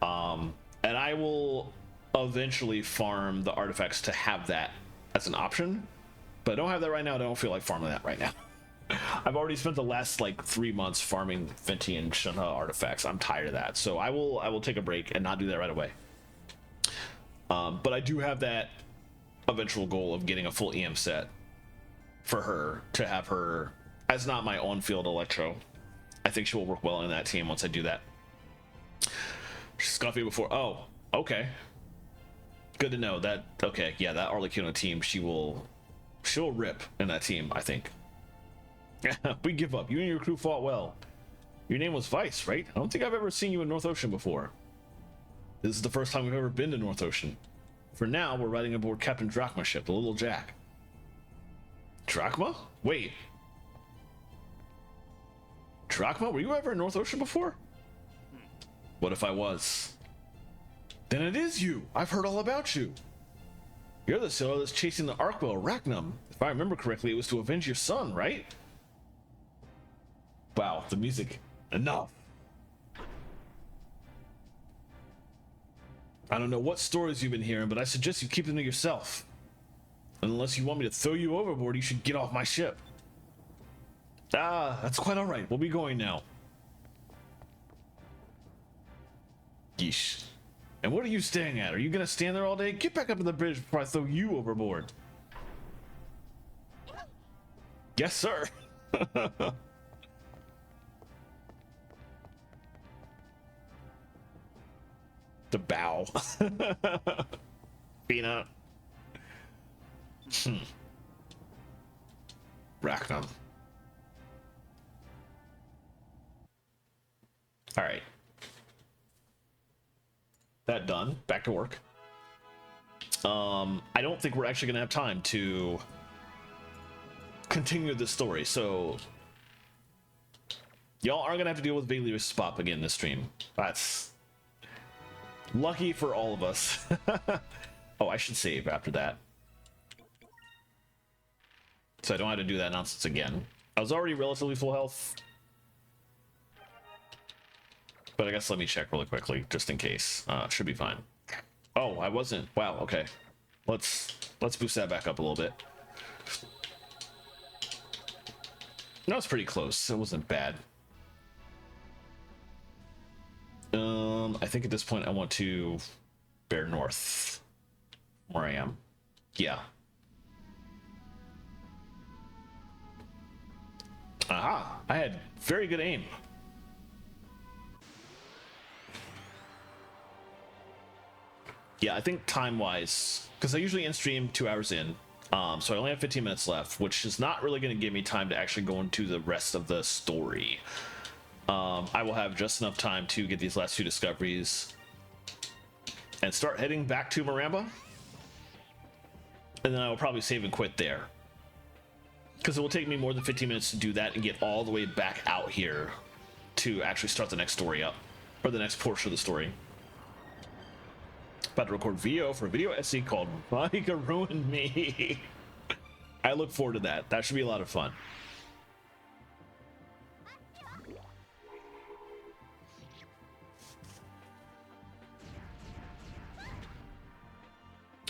And I will eventually farm the artifacts to have that as an option. But I don't have that right now. I don't feel like farming that right now. I've already spent the last like 3 months farming Venti and Shenhe artifacts. I'm tired of that, so I will take a break and not do that right away. But I do have that eventual goal of getting a full EM set for her to have her as not my on-field Electro. I think she will work well in that team once I do that. She's got me before. Oh, okay. Good to know that. Okay, yeah, that Arlecchino team, she'll rip in that team, I think. We give up. You and your crew fought well. Your name was Vice, right? I don't think I've ever seen you in North Ocean before. This is the first time we've ever been to North Ocean. For now, we're riding aboard Captain Drachma's ship, the Little Jack. Drachma? Wait. Drachma? Were you ever in North Ocean before? What if I was? Then it is you. I've heard all about you. You're the sailor that's chasing the Arkwell Arachnum. If I remember correctly, it was to avenge your son, right? Wow, the music. Enough. I don't know what stories you've been hearing, but I suggest you keep them to yourself. Unless you want me to throw you overboard, you should get off my ship. Ah, that's quite all right. We'll be going now. Yeesh. And what are you staying at? Are you gonna stand there all day? Get back up to the bridge before I throw you overboard. Yes, sir. The bow. Peanut. Arachnum. All right. That done. Back to work. I don't think we're actually gonna have time to continue the story. So y'all aren't gonna have to deal with Vaylier's spot again this stream. That's lucky for all of us. Oh, I should save after that, so I don't have to do that nonsense again. I was already relatively full health, but I guess let me check really quickly just in case. Should be fine. Oh, I wasn't. Wow. Okay, let's boost that back up a little bit. No, it's pretty close. It wasn't bad. I think at this point I want to bear north where I am. Yeah. Aha! I had very good aim. Yeah, I think time-wise, because I usually end stream 2 hours in, so I only have 15 minutes left, which is not really going to give me time to actually go into the rest of the story. I will have just enough time to get these last 2 discoveries and start heading back to Maramba, and then I will probably save and quit there, because it will take me more than 15 minutes to do that and get all the way back out here to actually start the next story up, or the next portion of the story. About to record VO for a video essay called Monica Ruined Me. I look forward to that. That should be a lot of fun.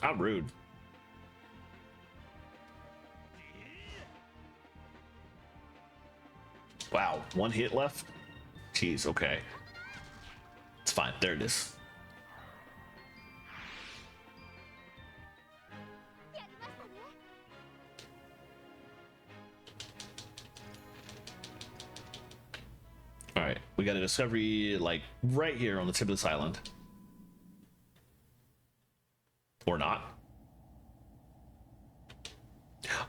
I'm rude. Wow, 1 hit left? Jeez, okay. It's fine. There it is. Alright, we got a discovery, like, right here on the tip of this island. Or not.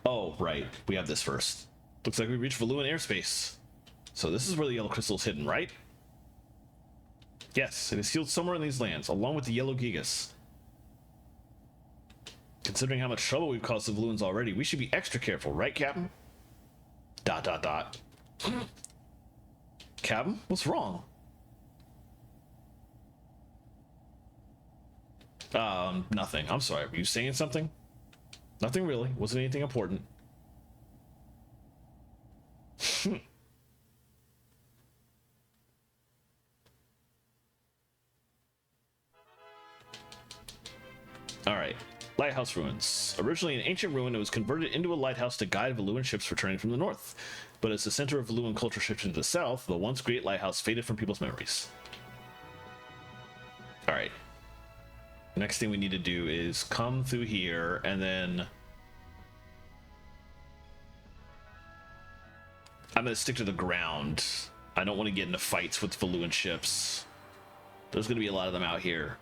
Oh, right. We have this first. Looks like we reached Valuan airspace. So this is where the yellow crystal is hidden, right? Yes, it is sealed somewhere in these lands, along with the yellow Gigas. Considering how much trouble we've caused the Valuans already, we should be extra careful, right, Captain? ... Captain, what's wrong? Nothing. I'm sorry. Were you saying something? Nothing really. Wasn't anything important. Alright. Lighthouse ruins. Originally an ancient ruin, it was converted into a lighthouse to guide Valuan ships returning from the north. But as the center of Valuan culture shifted to the south, the once great lighthouse faded from people's memories. Alright. Next thing we need to do is come through here, and then I'm going to stick to the ground. I don't want to get into fights with Valuan ships. There's going to be a lot of them out here.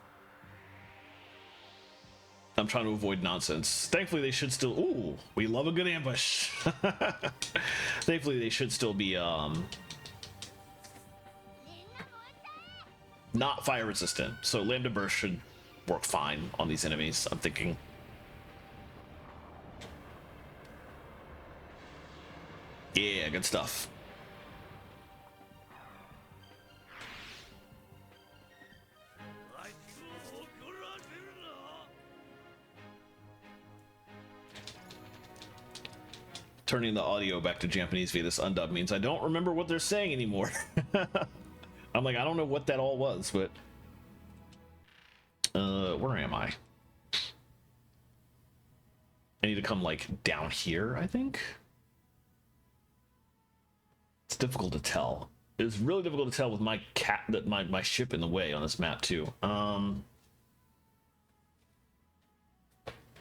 I'm trying to avoid nonsense. Thankfully, they should still... Ooh, we love a good ambush. Thankfully, they should still be, not fire resistant. So Lambda Burst should work fine on these enemies, I'm thinking. Yeah, good stuff. Turning the audio back to Japanese via this undub means I don't remember what they're saying anymore. I'm like, I don't know what that all was, but where am I? I need to come like down here, I think. It's difficult to tell. It's really difficult to tell with my my ship in the way on this map too.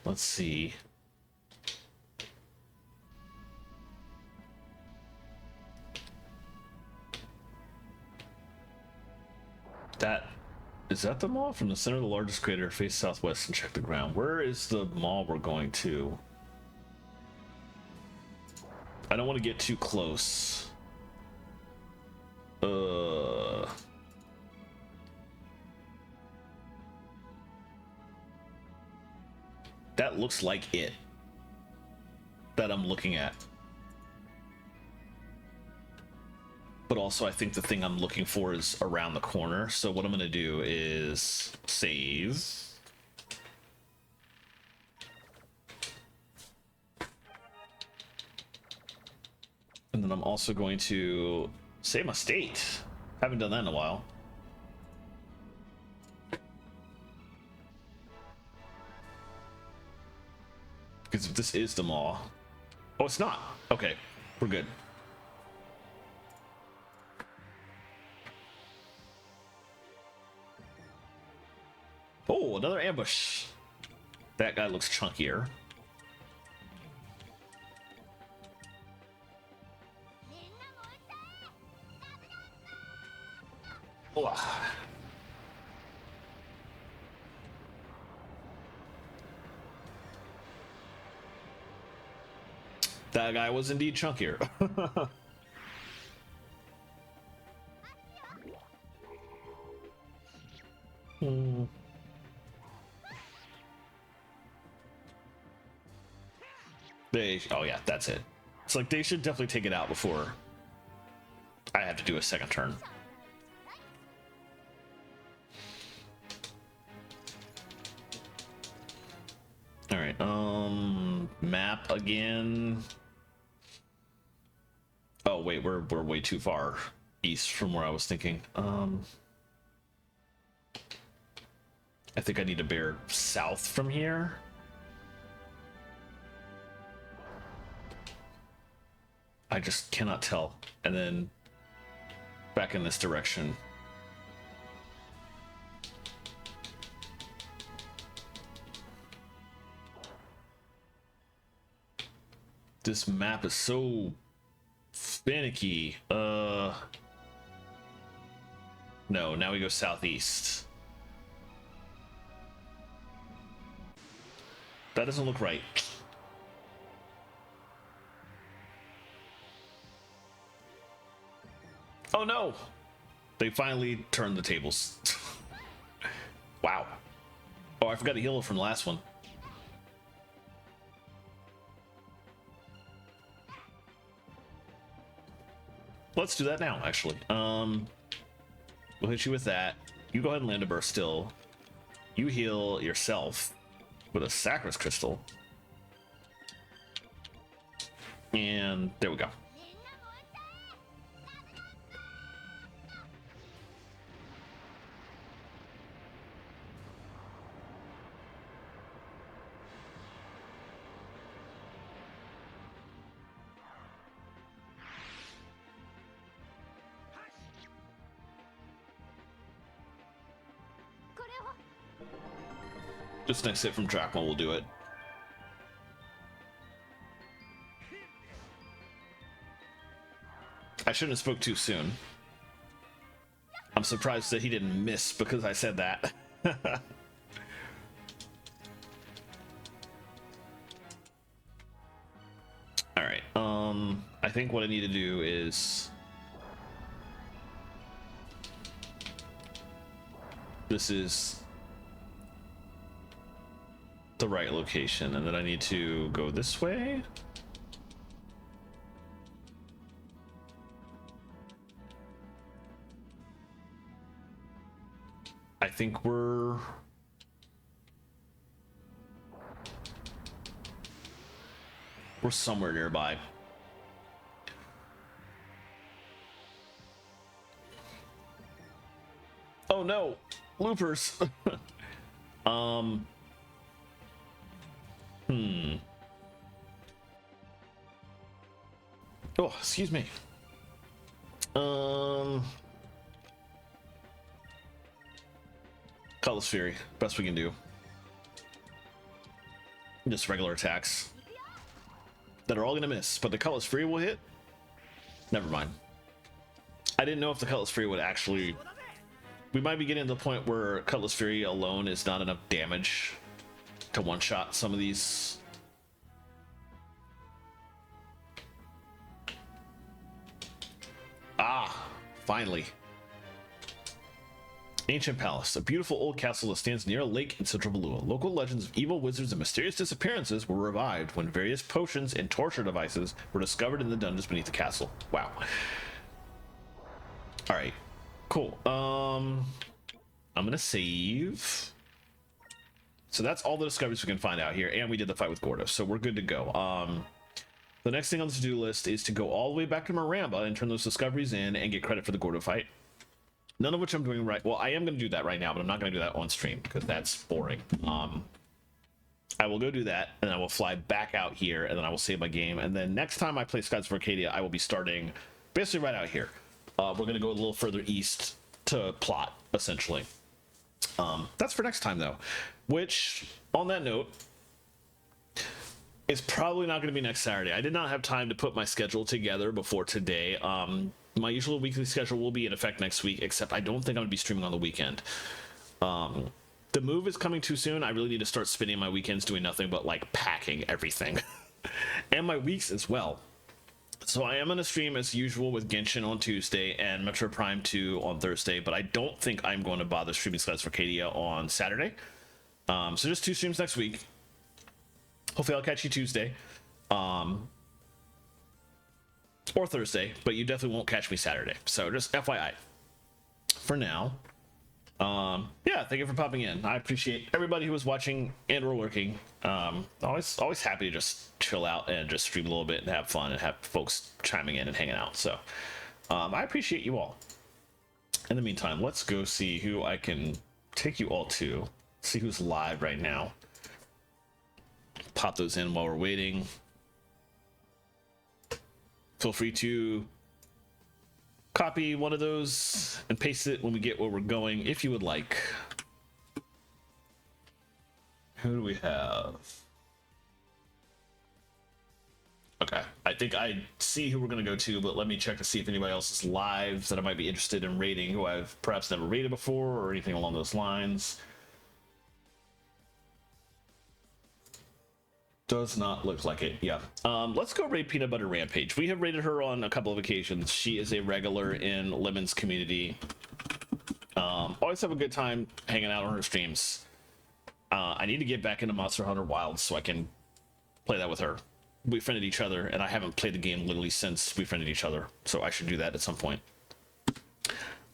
Let's see. Is that the mall? From the center of the largest crater, face southwest and check the ground. Where is the mall we're going to? I don't want to get too close. That looks like it that I'm looking at. but also I think the thing I'm looking for is around the corner. So what I'm gonna do is save. And then I'm also going to save my state. Haven't done that in a while. Because if this is the mall. Oh, it's not. Okay, we're good. Oh, another ambush. That guy looks chunkier. Oh. That guy was indeed chunkier. Oh yeah, that's it. It's like they should definitely take it out before I have to do a second turn. All right, map again. Oh wait, we're way too far east from where I was thinking. I think I need to bear south from here. I just cannot tell. And then back in this direction. This map is so finicky. No, now we go southeast. That doesn't look right. Oh no! They finally turned the tables. Wow. Oh, I forgot to heal from the last one. Let's do that now, actually. We'll hit you with that. You go ahead and land a burst still. You heal yourself with a Sacris Crystal. And there we go. Just next hit from Drachma will do it. I shouldn't have spoke too soon. I'm surprised that he didn't miss because I said that. All right. I think what I need to do is this is the right location, and then I need to go this way. I think we're somewhere nearby. Oh no, loopers. Oh, excuse me. Cutlass Fury, best we can do. Just regular attacks that are all gonna miss, but the Cutlass Fury will hit. Never mind. I didn't know if the Cutlass Fury would actually. We might be getting to the point where Cutlass Fury alone is not enough damage to one-shot some of these. Ah, finally. Ancient Palace, a beautiful old castle that stands near a lake in central Valua. Local legends of evil wizards and mysterious disappearances were revived when various potions and torture devices were discovered in the dungeons beneath the castle. Wow. All right, cool. I'm gonna save. So that's all the discoveries we can find out here, and we did the fight with Gordo, so we're good to go. The next thing on the to-do list is to go all the way back to Maramba and turn those discoveries in and get credit for the Gordo fight. None of which I'm doing right. Well, I am going to do that right now, but I'm not going to do that on stream because that's boring. I will go do that, and then I will fly back out here, and then I will save my game. And then next time I play Skies of Arcadia, I will be starting basically right out here. We're going to go a little further east to plot, essentially. That's for next time, though. Which, on that note, is probably not going to be next Saturday. I did not have time to put my schedule together before today. My usual weekly schedule will be in effect next week, except I don't think I'm going to be streaming on the weekend. The move is coming too soon. I really need to start spending my weekends doing nothing but like packing everything. And my weeks as well. So I am going to stream as usual with Genshin on Tuesday and Metro Prime 2 on Thursday, but I don't think I'm going to bother streaming Skies of Arcadia on Saturday. So just 2 streams next week. Hopefully I'll catch you Tuesday. Or Thursday, but you definitely won't catch me Saturday. So just FYI. For now. Yeah, thank you for popping in. I appreciate everybody who was watching and or lurking. Always happy to just chill out and just stream a little bit and have fun and have folks chiming in and hanging out. So I appreciate you all. In the meantime, let's go see who I can take you all to. See who's live right now. Pop those in while we're waiting. Feel free to copy one of those and paste it when we get where we're going, if you would like. Who do we have? Okay, I think I see who we're going to go to, but let me check to see if anybody else is live that I might be interested in raiding, who I've perhaps never raided before or anything along those lines. Does not look like it. Yeah. Let's go raid Peanut Butter Rampage. We have raided her on a couple of occasions. She is a regular in Lemon's community. Always have a good time hanging out on her streams. I need to get back into Monster Hunter Wilds so I can play that with her. We friended each other, and I haven't played the game literally since we friended each other, so I should do that at some point.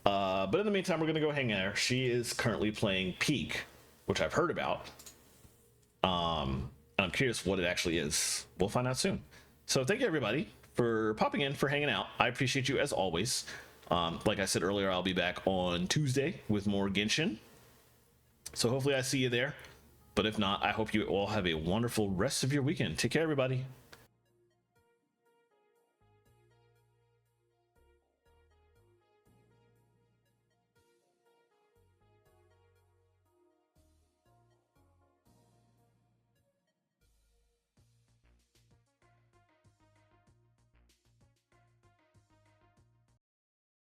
But in the meantime, we're gonna go hang there. She is currently playing Peak, which I've heard about. I'm curious what it actually is. We'll find out soon. So thank you everybody for popping in, for hanging out. I appreciate you as always. Like I said earlier, I'll be back on Tuesday with more Genshin. So hopefully I see you there. But if not, I hope you all have a wonderful rest of your weekend. Take care, everybody.